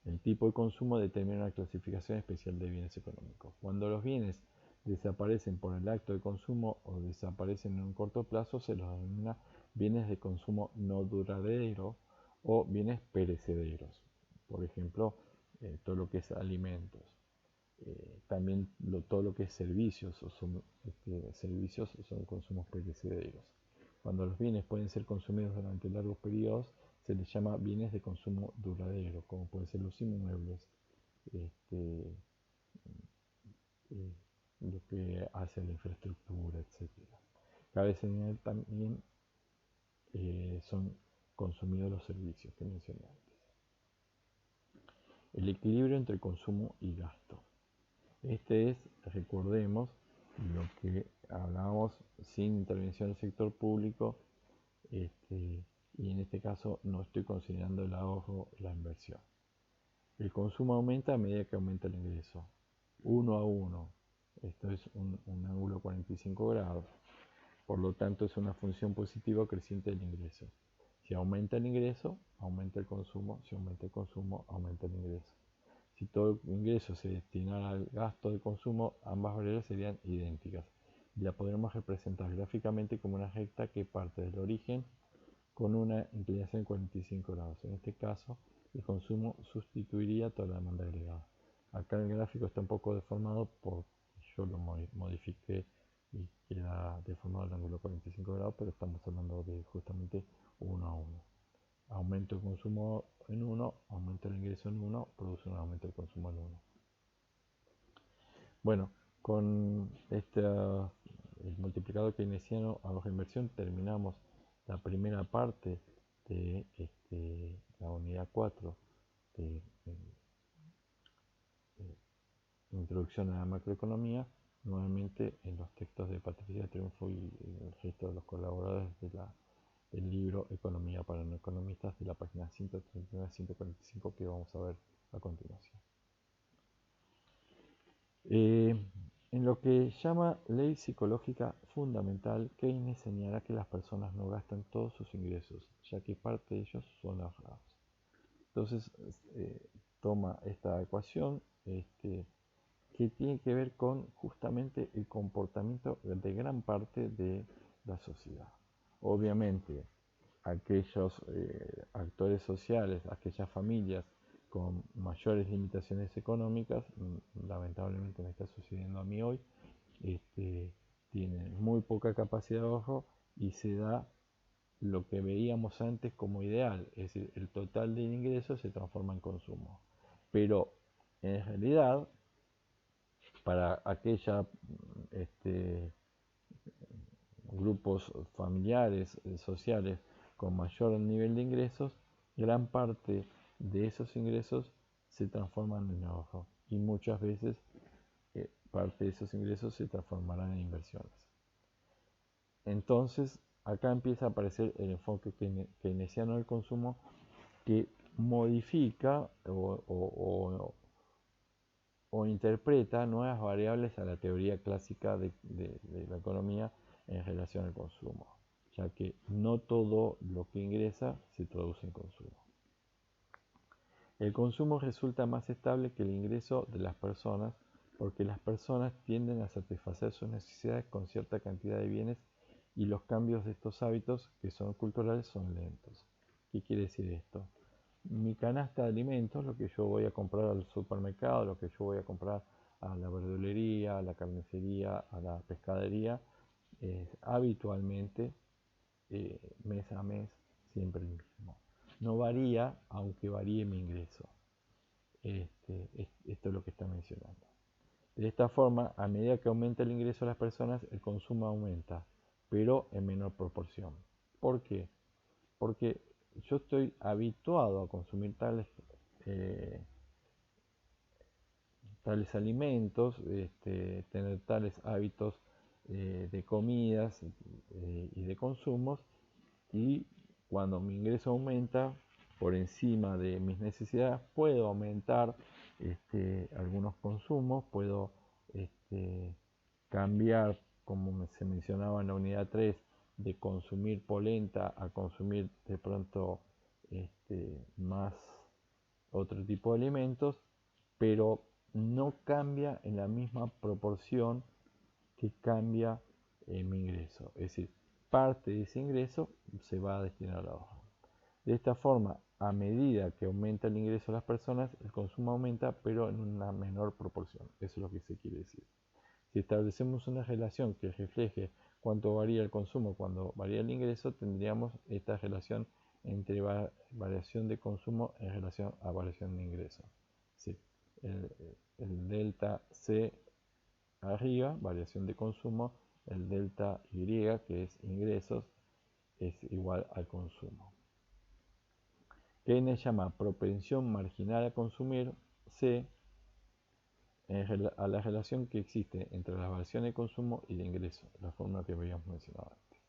El tipo de consumo determina una clasificación especial de bienes económicos. Cuando los bienes desaparecen por el acto de consumo o desaparecen en un corto plazo, se los denomina bienes de consumo no duradero o bienes perecederos. Por ejemplo, todo lo que es alimentos. También todo lo que es servicios, servicios son consumos perecederos. Cuando los bienes pueden ser consumidos durante largos periodos, se les llama bienes de consumo duradero, como pueden ser los inmuebles, lo que hace la infraestructura, etc. Cabe señalar también son consumidos los servicios que mencioné antes. El equilibrio entre consumo y gasto. Este es, recordemos, lo que hablábamos sin intervención del sector público, y en este caso no estoy considerando el ahorro, la inversión. El consumo aumenta a medida que aumenta el ingreso. 1 a 1. Esto es un ángulo 45 grados. Por lo tanto, es una función positiva creciente del ingreso. Si aumenta el ingreso, aumenta el consumo. Si aumenta el consumo, aumenta el ingreso. Si todo el ingreso se destinara al gasto de consumo, ambas variables serían idénticas. Y la podremos representar gráficamente como una recta que parte del origen con una inclinación de 45 grados. En este caso, el consumo sustituiría toda la demanda agregada. Acá el gráfico está un poco deformado porque yo lo modifiqué y queda deformado el ángulo 45 grados, pero estamos hablando de justamente 1 a 1. Aumento el consumo en 1, aumento el ingreso en 1, produce un aumento del consumo en 1. Bueno, con el multiplicador keynesiano a baja inversión terminamos la primera parte de la unidad 4 de introducción a la macroeconomía, nuevamente en los textos de Patricia Triunfo y el resto de los colaboradores del libro Economía para no economistas, de la página 139 a 145, que vamos a ver a continuación. En lo que llama ley psicológica fundamental, Keynes señala que las personas no gastan todos sus ingresos, ya que parte de ellos son ahorrados. Entonces, toma esta ecuación que tiene que ver con justamente el comportamiento de gran parte de la sociedad. Obviamente, aquellos actores sociales, aquellas familias con mayores limitaciones económicas, lamentablemente me está sucediendo a mí hoy, tienen muy poca capacidad de ahorro y se da lo que veíamos antes como ideal, es decir, el total de ingresos se transforma en consumo. Pero en realidad, para aquellos grupos familiares, sociales con mayor nivel de ingresos, gran parte de esos ingresos se transforman en ahorro y muchas veces parte de esos ingresos se transformarán en inversiones. Entonces, acá empieza a aparecer el enfoque keynesiano del consumo, que modifica o interpreta nuevas variables a la teoría clásica de la economía en relación al consumo, ya que no todo lo que ingresa se traduce en consumo. El consumo resulta más estable que el ingreso de las personas, porque las personas tienden a satisfacer sus necesidades con cierta cantidad de bienes y los cambios de estos hábitos, que son culturales, son lentos. ¿Qué quiere decir esto? Mi canasta de alimentos, lo que yo voy a comprar al supermercado, lo que yo voy a comprar a la verdulería, a la carnicería, a la pescadería, habitualmente, mes a mes, siempre el mismo. No varía, aunque varíe mi ingreso. Esto es lo que está mencionando. De esta forma, a medida que aumenta el ingreso de las personas, el consumo aumenta, pero en menor proporción. ¿Por qué? Porque yo estoy habituado a consumir tales alimentos, tener tales hábitos de comidas y de consumos, y cuando mi ingreso aumenta por encima de mis necesidades, puedo aumentar algunos consumos, puedo cambiar, como se mencionaba en la unidad 3, de consumir polenta a consumir de pronto más otro tipo de alimentos, pero no cambia en la misma proporción que cambia mi ingreso. Es decir, parte de ese ingreso se va a destinar al ahorro. De esta forma, a medida que aumenta el ingreso de las personas, el consumo aumenta, pero en una menor proporción. Eso es lo que se quiere decir. Si establecemos una relación que refleje cuánto varía el consumo cuando varía el ingreso, tendríamos esta relación entre variación de consumo en relación a variación de ingreso. Sí, el delta C arriba, variación de consumo, el delta Y, que es ingresos, es igual al consumo. Keynes llama propensión marginal a consumir, C, a la relación que existe entre la variación de consumo y de ingreso, la fórmula que habíamos mencionado antes.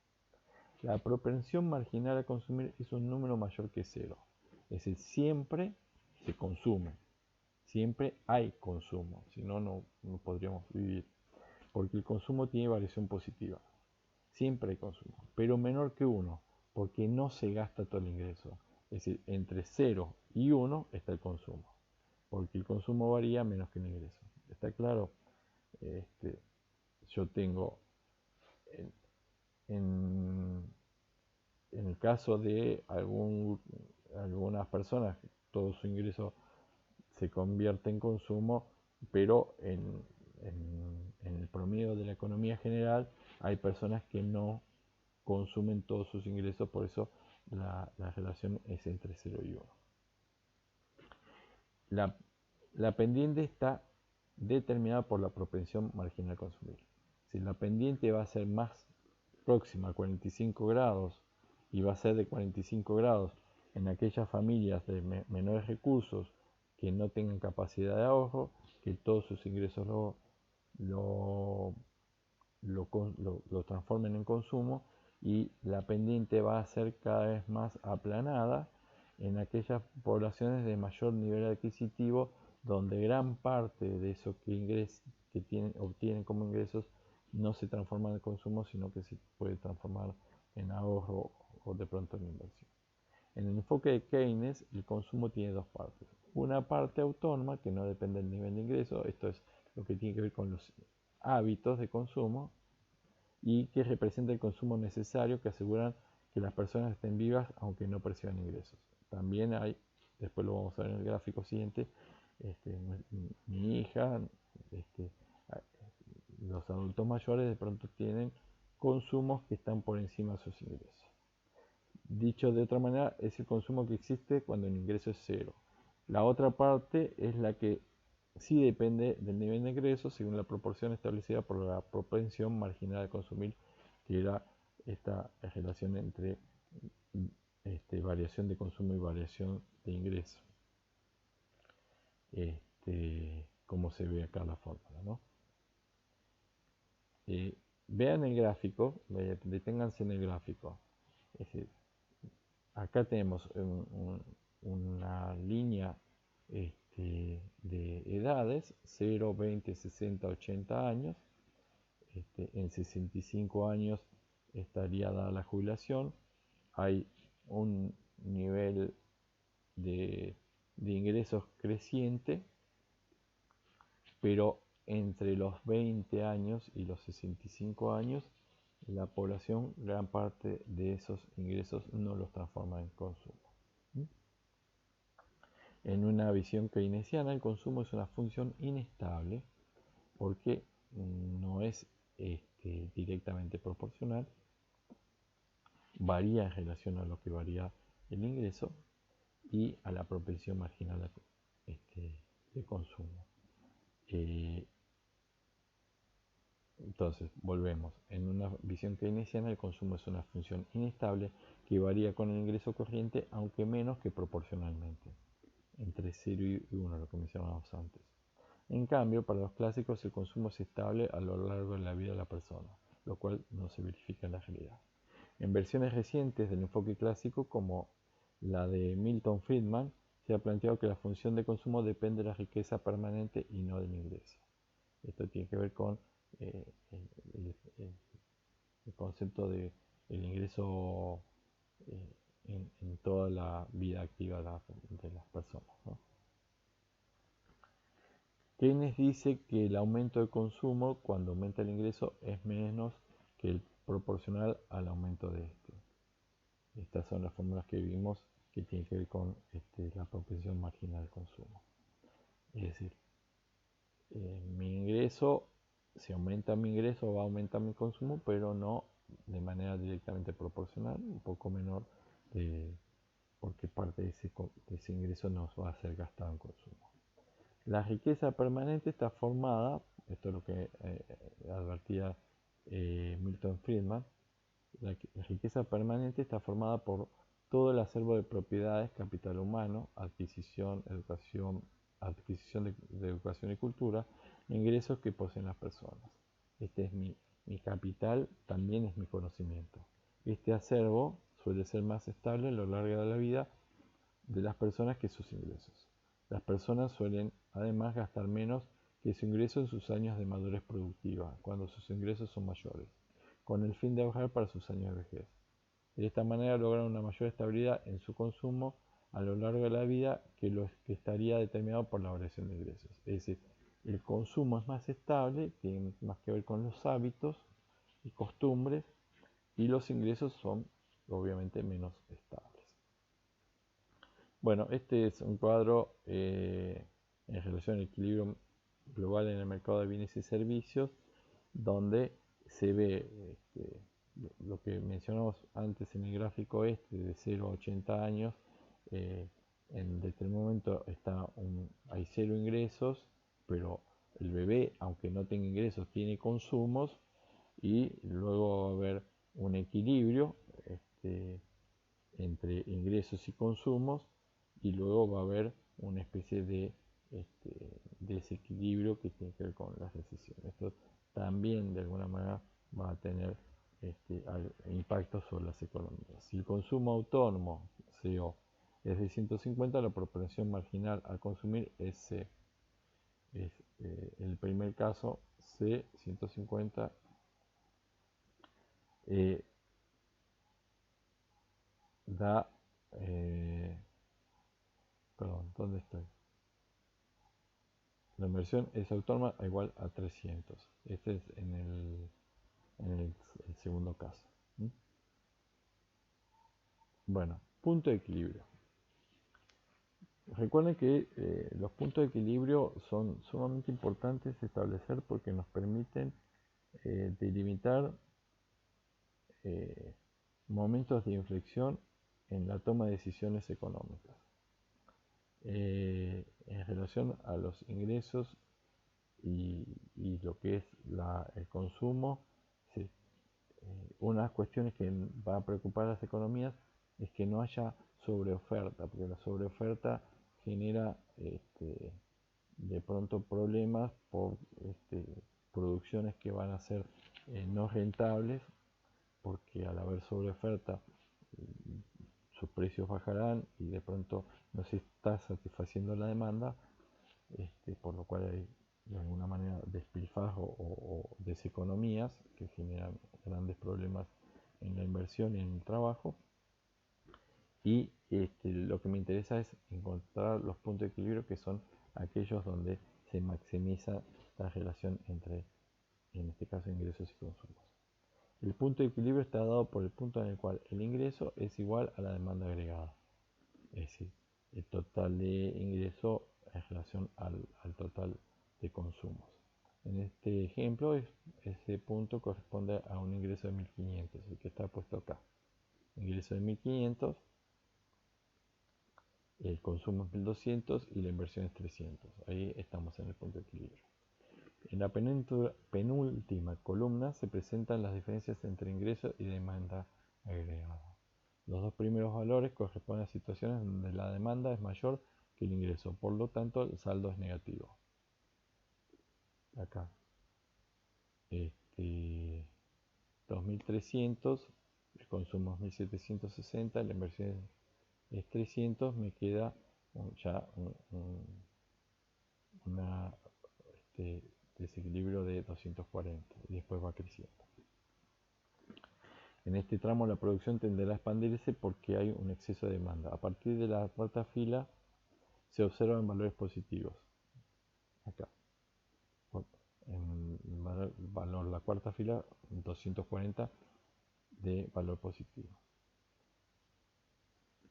La propensión marginal a consumir es un número mayor que cero, es decir, siempre se consume, siempre hay consumo, si no, no podríamos vivir, porque el consumo tiene variación positiva, siempre hay consumo, pero menor que 1, porque no se gasta todo el ingreso, es decir, entre 0 y 1 está el consumo, porque el consumo varía menos que el ingreso. ¿Está claro? Yo tengo, en el caso de algunas personas, todo su ingreso se convierte en consumo, pero en el promedio de la economía general hay personas que no consumen todos sus ingresos, por eso la relación es entre 0 y 1. La pendiente está determinada por la propensión marginal a consumir. Si la pendiente va a ser más próxima a 45 grados y va a ser de 45 grados en aquellas familias de menores recursos que no tengan capacidad de ahorro, que todos sus ingresos lo, lo transformen en consumo, y la pendiente va a ser cada vez más aplanada en aquellas poblaciones de mayor nivel adquisitivo, donde gran parte de eso obtienen como ingresos no se transforma en consumo, sino que se puede transformar en ahorro o de pronto en inversión. En el enfoque de Keynes, el consumo tiene dos partes. Una parte autónoma, que no depende del nivel de ingreso, esto es lo que tiene que ver con los hábitos de consumo, y que representa el consumo necesario que aseguran que las personas estén vivas aunque no perciban ingresos. También hay, después lo vamos a ver en el gráfico siguiente, mi hija, este, los adultos mayores de pronto tienen consumos que están por encima de sus ingresos. Dicho de otra manera, es el consumo que existe cuando el ingreso es cero. La otra parte es la que sí depende del nivel de ingresos según la proporción establecida por la propensión marginal a consumir, que era esta relación entre variación de consumo y variación de ingreso, como se ve acá la fórmula, ¿no? Vean el gráfico, deténganse en el gráfico. Es decir, acá tenemos una línea de edades, 0, 20, 60, 80 años. En 65 años estaría dada la jubilación. Hay un nivel de ingresos creciente, pero entre los 20 años y los 65 años, la población, gran parte de esos ingresos no los transforma en consumo. En una visión keynesiana, el consumo es una función inestable porque no es directamente proporcional, varía en relación a lo que varía el ingreso y a la propensión marginal de consumo. Entonces, volvemos. En una visión keynesiana, el consumo es una función inestable que varía con el ingreso corriente, aunque menos que proporcionalmente, entre 0 y 1, lo que mencionábamos antes. En cambio, para los clásicos, el consumo es estable a lo largo de la vida de la persona, lo cual no se verifica en la realidad. En versiones recientes del enfoque clásico, como la de Milton Friedman, se ha planteado que la función de consumo depende de la riqueza permanente y no del ingreso. Esto tiene que ver con el concepto de el ingreso en toda la vida activa de las personas, ¿no? Keynes dice que el aumento de consumo, cuando aumenta el ingreso, es menos que el proporcional al aumento de este. Estas son las fórmulas que vimos que tienen que ver con la propensión marginal de consumo. Es decir, mi ingreso, si aumenta mi ingreso, va a aumentar mi consumo, pero no de manera directamente proporcional, un poco menor, porque parte de ese ingreso nos va a ser gastado en consumo. La riqueza permanente está formada, esto es lo que advertía Milton Friedman, la riqueza permanente está formada por todo el acervo de propiedades, capital humano, adquisición, de educación y cultura, ingresos que poseen las personas. Este es mi capital, también es mi conocimiento. Este acervo suele ser más estable a lo largo de la vida de las personas que sus ingresos. Las personas suelen además gastar menos que su ingreso en sus años de madurez productiva, cuando sus ingresos son mayores, con el fin de ahorrar para sus años de vejez. De esta manera logran una mayor estabilidad en su consumo a lo largo de la vida que lo que estaría determinado por la variación de ingresos. Es decir, el consumo es más estable, tiene más que ver con los hábitos y costumbres, y los ingresos son obviamente menos estables. Bueno, este es un cuadro en relación al equilibrio global en el mercado de bienes y servicios, donde se ve lo que mencionamos antes en el gráfico de 0 a 80 años. En determinado momento hay cero ingresos, pero el bebé, aunque no tenga ingresos, tiene consumos, y luego va a haber un equilibrio entre ingresos y consumos, y luego va a haber una especie de desequilibrio que tiene que ver con la recesión. Esto también de alguna manera va a tener impacto sobre las economías. Si el consumo autónomo, CO, es de 150, la propensión marginal a consumir es C. En el primer caso, C, 150, da, perdón, ¿dónde estoy? La inversión es autónoma a igual a 300. Este es en el segundo caso. Bueno, punto de equilibrio. Recuerden que los puntos de equilibrio son sumamente importantes establecer porque nos permiten delimitar momentos de inflexión en la toma de decisiones económicas. En relación a los ingresos y lo que es el consumo, sí, una de las cuestiones que va a preocupar a las economías es que no haya sobreoferta, porque la sobreoferta genera de pronto problemas por producciones que van a ser no rentables, porque al haber sobreoferta sus precios bajarán y de pronto no se está satisfaciendo la demanda, por lo cual hay de alguna manera despilfarro o deseconomías que generan grandes problemas en la inversión y en el trabajo. Y lo que me interesa es encontrar los puntos de equilibrio, que son aquellos donde se maximiza la relación entre, en este caso, ingresos y consumos. El punto de equilibrio está dado por el punto en el cual el ingreso es igual a la demanda agregada, es decir, el total de ingreso en relación al total de consumos. En este ejemplo, ese punto corresponde a un ingreso de 1500, el que está puesto acá. Ingreso de 1500, el consumo es 1200 y la inversión es 300. Ahí estamos en el punto de equilibrio. En la penúltima columna se presentan las diferencias entre ingreso y demanda agregada. Los dos primeros valores corresponden a situaciones donde la demanda es mayor que el ingreso, por lo tanto el saldo es negativo. Acá, 2300, el consumo es 1760, la inversión es 300, me queda ya un desequilibrio de 240 y después va creciendo. En este tramo la producción tenderá a expandirse porque hay un exceso de demanda. A partir de la cuarta fila se observan valores positivos. Acá. En el valor, la cuarta fila, 240 de valor positivo.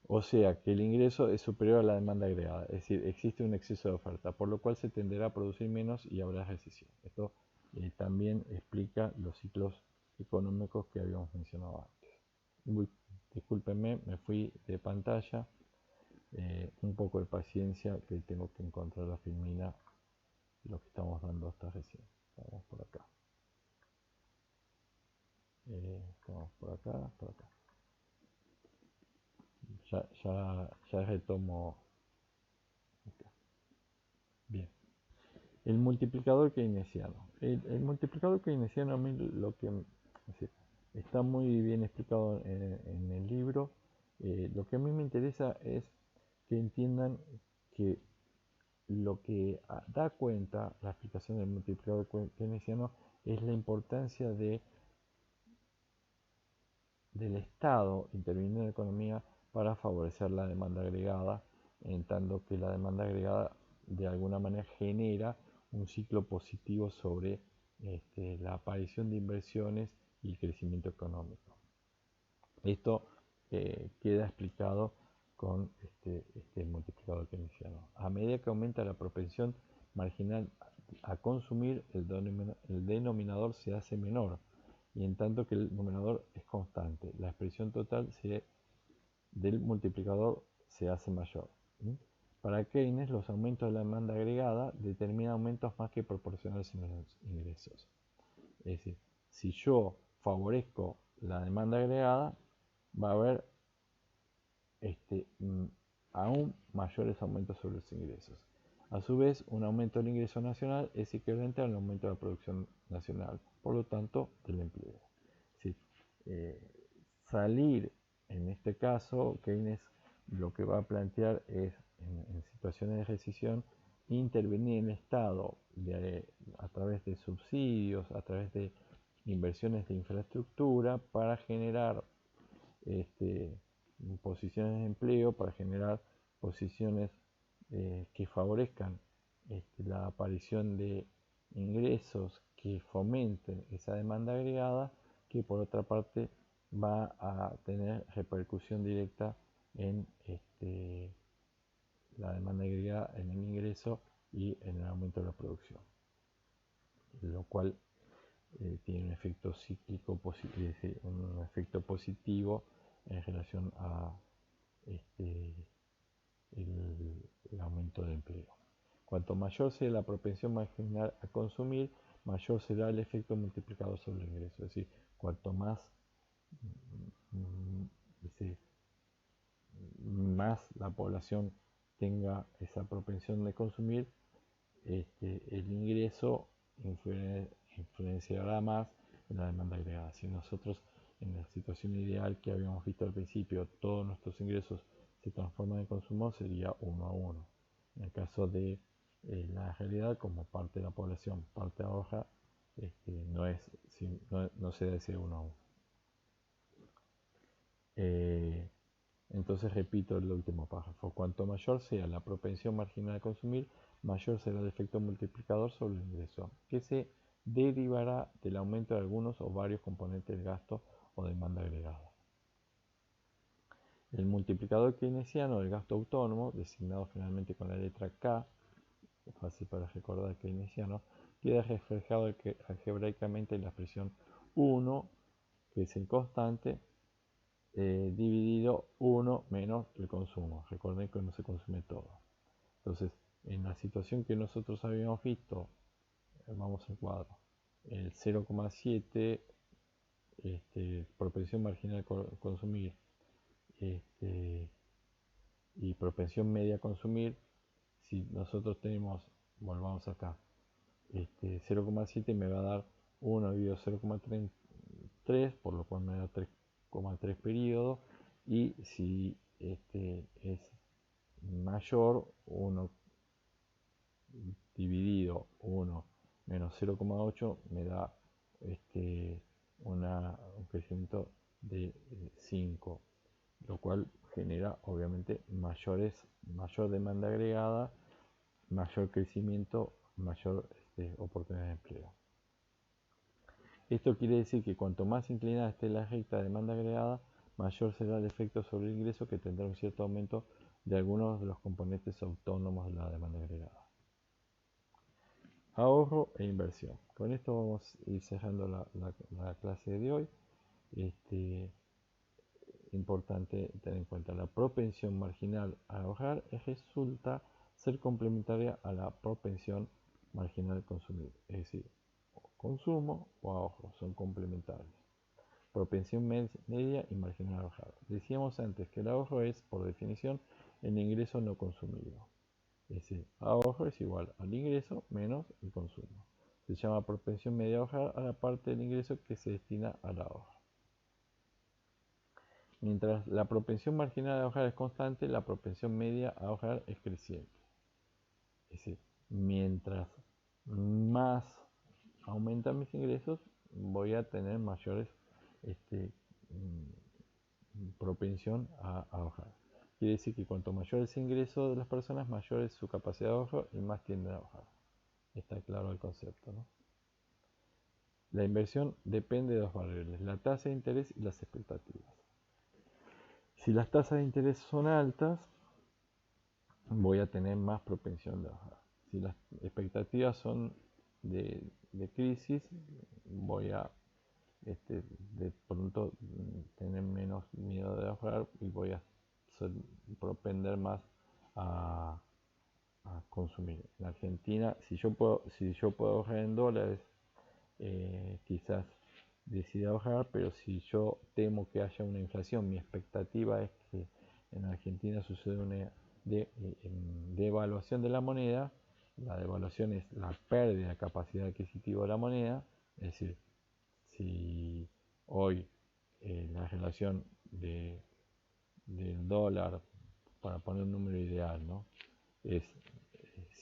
O sea que el ingreso es superior a la demanda agregada, es decir, existe un exceso de oferta, por lo cual se tenderá a producir menos y habrá recesión. Esto también explica los ciclos económicos que habíamos mencionado antes. Discúlpenme, me fui de pantalla, un poco de paciencia que tengo que encontrar la filmina, lo que estamos dando hasta recién. Vamos por acá. Estamos por acá, por acá. Ya retomo acá. Bien. El multiplicador keynesiano. El multiplicador keynesiano, a mí lo que está muy bien explicado en el libro. Lo que a mí me interesa es que entiendan que lo que da cuenta la explicación del multiplicador keynesiano es la importancia del Estado interviniendo en la economía para favorecer la demanda agregada, en tanto que la demanda agregada de alguna manera genera un ciclo positivo sobre la aparición de inversiones y el crecimiento económico. Esto queda explicado con este multiplicador keynesiano. A medida que aumenta la propensión marginal a consumir, el denominador se hace menor, y en tanto que el numerador es constante, la expresión total del multiplicador se hace mayor. Para Keynes, los aumentos de la demanda agregada determinan aumentos más que proporcionales en los ingresos. Es decir, si yo favorezco la demanda agregada, va a haber aún mayores aumentos sobre los ingresos. A su vez, un aumento del ingreso nacional es equivalente al aumento de la producción nacional, por lo tanto, del empleo. Sí, eh, salir, en este caso, Keynes lo que va a plantear es, en situaciones de recesión, intervenir en el Estado a través de subsidios, a través de inversiones de infraestructura para generar este, posiciones de empleo, para generar posiciones que favorezcan la aparición de ingresos que fomenten esa demanda agregada, que por otra parte va a tener repercusión directa en la demanda agregada, en el ingreso y en el aumento de la producción, lo cual tiene un efecto cíclico, un efecto positivo en relación a el aumento de empleo. Cuanto mayor sea la propensión marginal a consumir, mayor será el efecto multiplicador sobre el ingreso. Es decir, cuanto más, más la población tenga esa propensión de consumir, el ingreso influenciará más en la demanda agregada. Si nosotros, en la situación ideal que habíamos visto al principio, todos nuestros ingresos se transforman en consumo, sería 1 a 1. En el caso de la realidad, como parte de la población, parte ahorra, no se da ese 1 a 1. Entonces repito el último párrafo. Cuanto mayor sea la propensión marginal a consumir, mayor será el efecto multiplicador sobre el ingreso, que se derivará del aumento de algunos o varios componentes de gasto o demanda agregada. El multiplicador keynesiano del gasto autónomo, designado generalmente con la letra K, fácil para recordar keynesiano, queda reflejado algebraicamente en la expresión 1, que es el constante, dividido 1 menos el consumo. Recuerden que no se consume todo. Entonces, en la situación que nosotros habíamos visto, vamos al cuadro, el 0,7, propensión marginal a consumir, y propensión media a consumir, si nosotros tenemos, volvamos acá, 0,7 me va a dar 1 dividido 0,3, por lo cual me da 3,3 periodos, y si es mayor, 1 dividido 1 menos 0,8 me da un crecimiento de 5, lo cual genera obviamente mayor demanda agregada, mayor crecimiento, mayor oportunidad de empleo. Esto quiere decir que cuanto más inclinada esté la recta de demanda agregada, mayor será el efecto sobre el ingreso, que tendrá un cierto aumento de algunos de los componentes autónomos de la demanda agregada. Ahorro e inversión. Con esto vamos a ir cerrando la clase de hoy. Importante tener en cuenta la propensión marginal a ahorrar resulta ser complementaria a la propensión marginal a consumir, es decir, consumo o ahorro son complementarios. Propensión media y marginal a ahorrar. Decíamos antes que el ahorro es, por definición, el ingreso no consumido. Es decir, ahorro es igual al ingreso menos el consumo. Se llama propensión media a ahorrar a la parte del ingreso que se destina al ahorro. Mientras la propensión marginal a ahorrar es constante, la propensión media a ahorrar es creciente. Es decir, mientras más aumentan mis ingresos, voy a tener mayores propensión a ahorrar. Quiere decir que cuanto mayor es el ingreso de las personas, mayor es su capacidad de ahorro y más tienden a ahorrar. Está claro el concepto, ¿no? La inversión depende de dos variables, la tasa de interés y las expectativas. Si las tasas de interés son altas, voy a tener más propensión de ahorrar. Si las expectativas son de crisis, voy a de pronto tener menos miedo de ahorrar y voy a propender más a consumir. En Argentina, si yo puedo ahorrar en dólares, quizás decida ahorrar, pero si yo temo que haya una inflación, mi expectativa es que en Argentina suceda una devaluación de la moneda, la devaluación es la pérdida de capacidad adquisitiva de la moneda, es decir, si hoy la relación del dólar, para poner un número ideal, ¿no? Es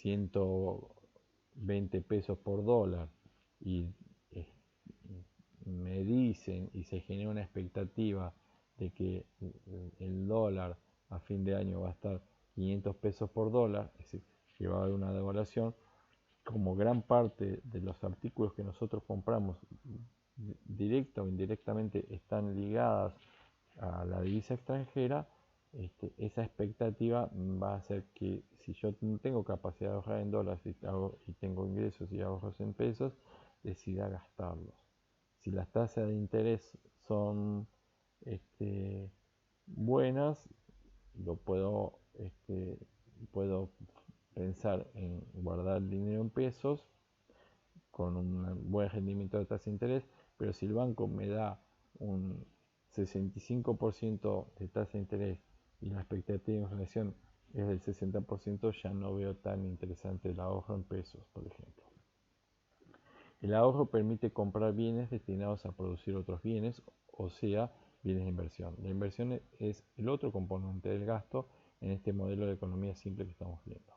120 pesos por dólar y eh, me dicen y se genera una expectativa de que el dólar a fin de año va a estar 500 pesos por dólar, es decir, que va a haber una devaluación, como gran parte de los artículos que nosotros compramos directa o indirectamente están ligadas a la divisa extranjera, esa expectativa va a hacer que si yo no tengo capacidad de ahorrar en dólares y tengo ingresos y ahorros en pesos, decida gastarlos. Si las tasas de interés son buenas, lo puedo pensar en guardar el dinero en pesos con un buen rendimiento de tasa de interés, pero si el banco me da un 65% de tasa de interés y la expectativa de inflación es del 60%, ya no veo tan interesante el ahorro en pesos, por ejemplo. El ahorro permite comprar bienes destinados a producir otros bienes, o sea, bienes de inversión. La inversión es el otro componente del gasto en este modelo de economía simple que estamos viendo.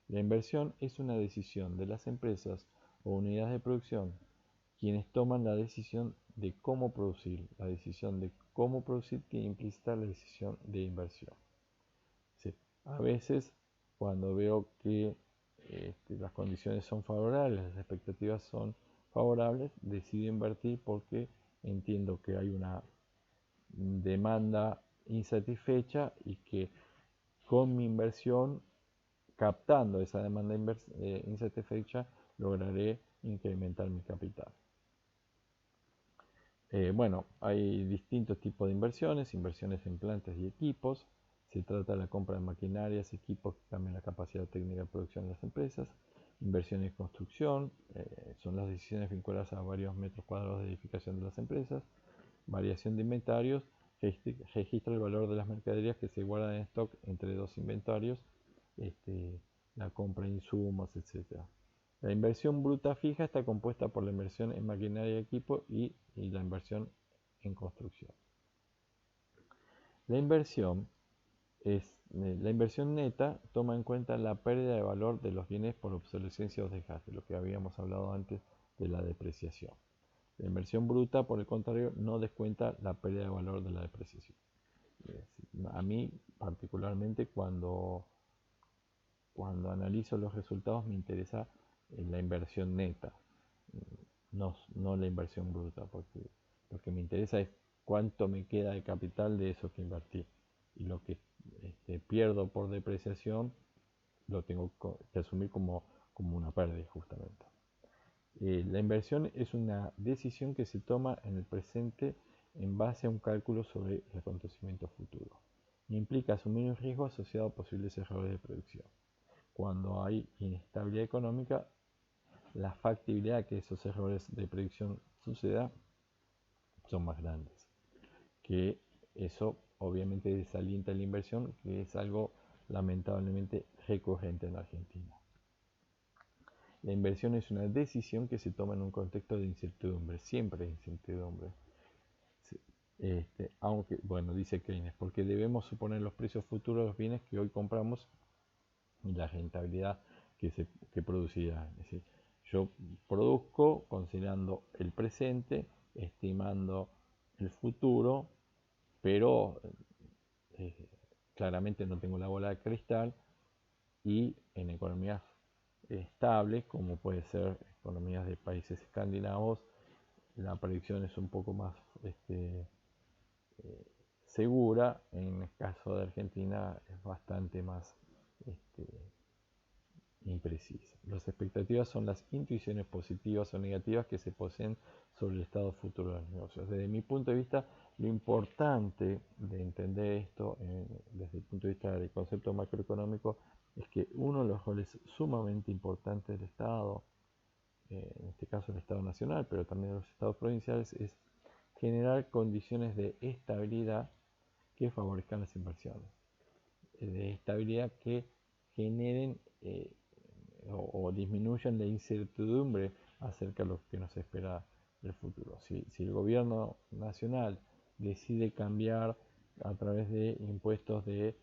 La inversión es una decisión de las empresas o unidades de producción quienes toman la decisión de cómo producir. La decisión de cómo producir tiene implícita la decisión de inversión. Sí, a veces, cuando veo que las condiciones son favorables, las expectativas son favorables, decido invertir porque entiendo que hay una demanda insatisfecha y que con mi inversión, captando esa demanda insatisfecha, lograré incrementar mi capital. Bueno, hay distintos tipos de inversiones en plantas y equipos. Se trata de la compra de maquinarias, equipos que cambian la capacidad técnica de producción de las empresas. Inversiones en construcción, son las decisiones vinculadas a varios metros cuadrados de edificación de las empresas. Variación de inventarios, registra el valor de las mercaderías que se guardan en stock entre dos inventarios, la compra de insumos, etc. La inversión bruta fija está compuesta por la inversión en maquinaria y equipo y la inversión en construcción. La inversión la inversión neta toma en cuenta la pérdida de valor de los bienes por obsolescencia o desgaste, lo que habíamos hablado antes de la depreciación. La inversión bruta, por el contrario, no descuenta la pérdida de valor de la depreciación. A mí, particularmente, cuando analizo los resultados, me interesa la inversión neta, no la inversión bruta, porque lo que me interesa es cuánto me queda de capital de eso que invertí. Y lo que pierdo por depreciación lo tengo que asumir como una pérdida, justamente. La inversión es una decisión que se toma en el presente en base a un cálculo sobre el acontecimiento futuro. Implica asumir un riesgo asociado a posibles errores de producción. Cuando hay inestabilidad económica, la factibilidad de que esos errores de predicción sucedan son más grandes. Que eso obviamente desalienta la inversión, que es algo lamentablemente recurrente en la Argentina. La inversión es una decisión que se toma en un contexto de incertidumbre, siempre de incertidumbre. Aunque, bueno, dice Keynes, porque debemos suponer los precios futuros de los bienes que hoy compramos y la rentabilidad que producirá. Es decir, yo produzco considerando el presente, estimando el futuro, pero claramente no tengo la bola de cristal, y en economías estables, como puede ser economías de países escandinavos, la predicción es un poco más segura. En el caso de Argentina es bastante más imprecisa. Las expectativas son las intuiciones positivas o negativas que se poseen sobre el estado futuro de los negocios. Desde mi punto de vista, lo importante de entender esto desde el punto de vista del concepto macroeconómico es que uno de los roles sumamente importantes del Estado, en este caso el Estado nacional, pero también de los estados provinciales, es generar condiciones de estabilidad que favorezcan las inversiones, de estabilidad que generen o disminuyan la incertidumbre acerca de lo que nos espera del futuro. Si el gobierno nacional decide cambiar a través de impuestos de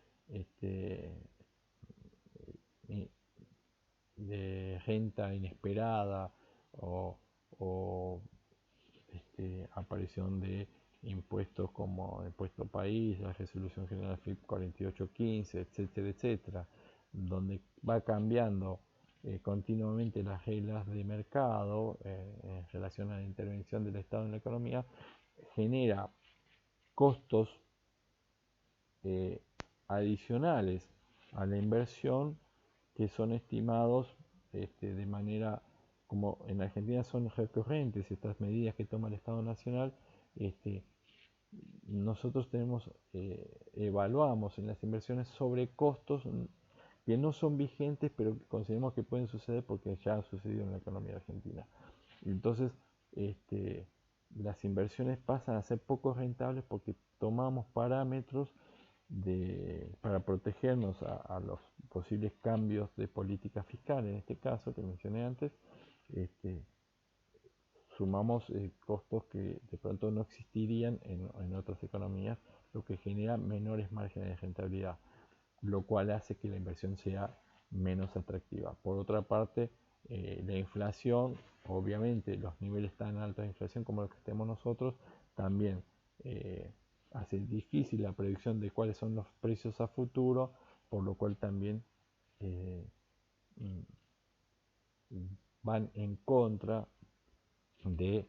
renta inesperada o, o aparición de impuestos como el impuesto país, la resolución general FIP 4815, etcétera, etcétera, donde va cambiando continuamente las reglas de mercado en relación a la intervención del Estado en la economía, genera costos eh, adicionales a la inversión que son estimados de manera, como en Argentina son recurrentes estas medidas que toma el Estado Nacional, este, nosotros evaluamos en las inversiones sobre costos que no son vigentes, pero que consideramos que pueden suceder porque ya han sucedido en la economía argentina. Entonces, este, las inversiones pasan a ser poco rentables porque tomamos parámetros para protegernos a los posibles cambios de política fiscal, en este caso que mencioné antes, este, sumamos costos que de pronto no existirían en otras economías, lo que genera menores márgenes de rentabilidad, lo cual hace que la inversión sea menos atractiva. Por otra parte, la inflación, obviamente los niveles tan altos de inflación como los que tenemos nosotros, también hace difícil la predicción de cuáles son los precios a futuro, por lo cual también eh, van en contra de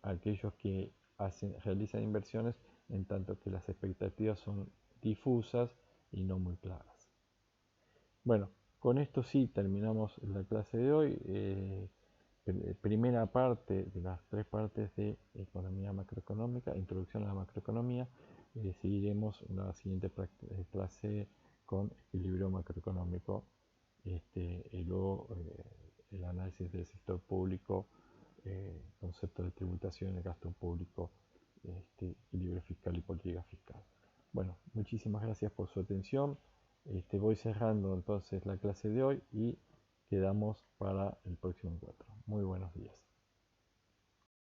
aquellos que realizan inversiones, en tanto que las expectativas son difusas y no muy claras. Bueno, con esto sí terminamos la clase de hoy. Primera parte de las tres partes de economía macroeconómica, introducción a la macroeconomía. Seguiremos en la siguiente clase con equilibrio macroeconómico y luego el análisis del sector público, concepto de tributación, el gasto público, equilibrio fiscal y política fiscal. Bueno, muchísimas gracias por su atención. Voy cerrando entonces la clase de hoy y quedamos para el próximo encuentro. Muy buenos días.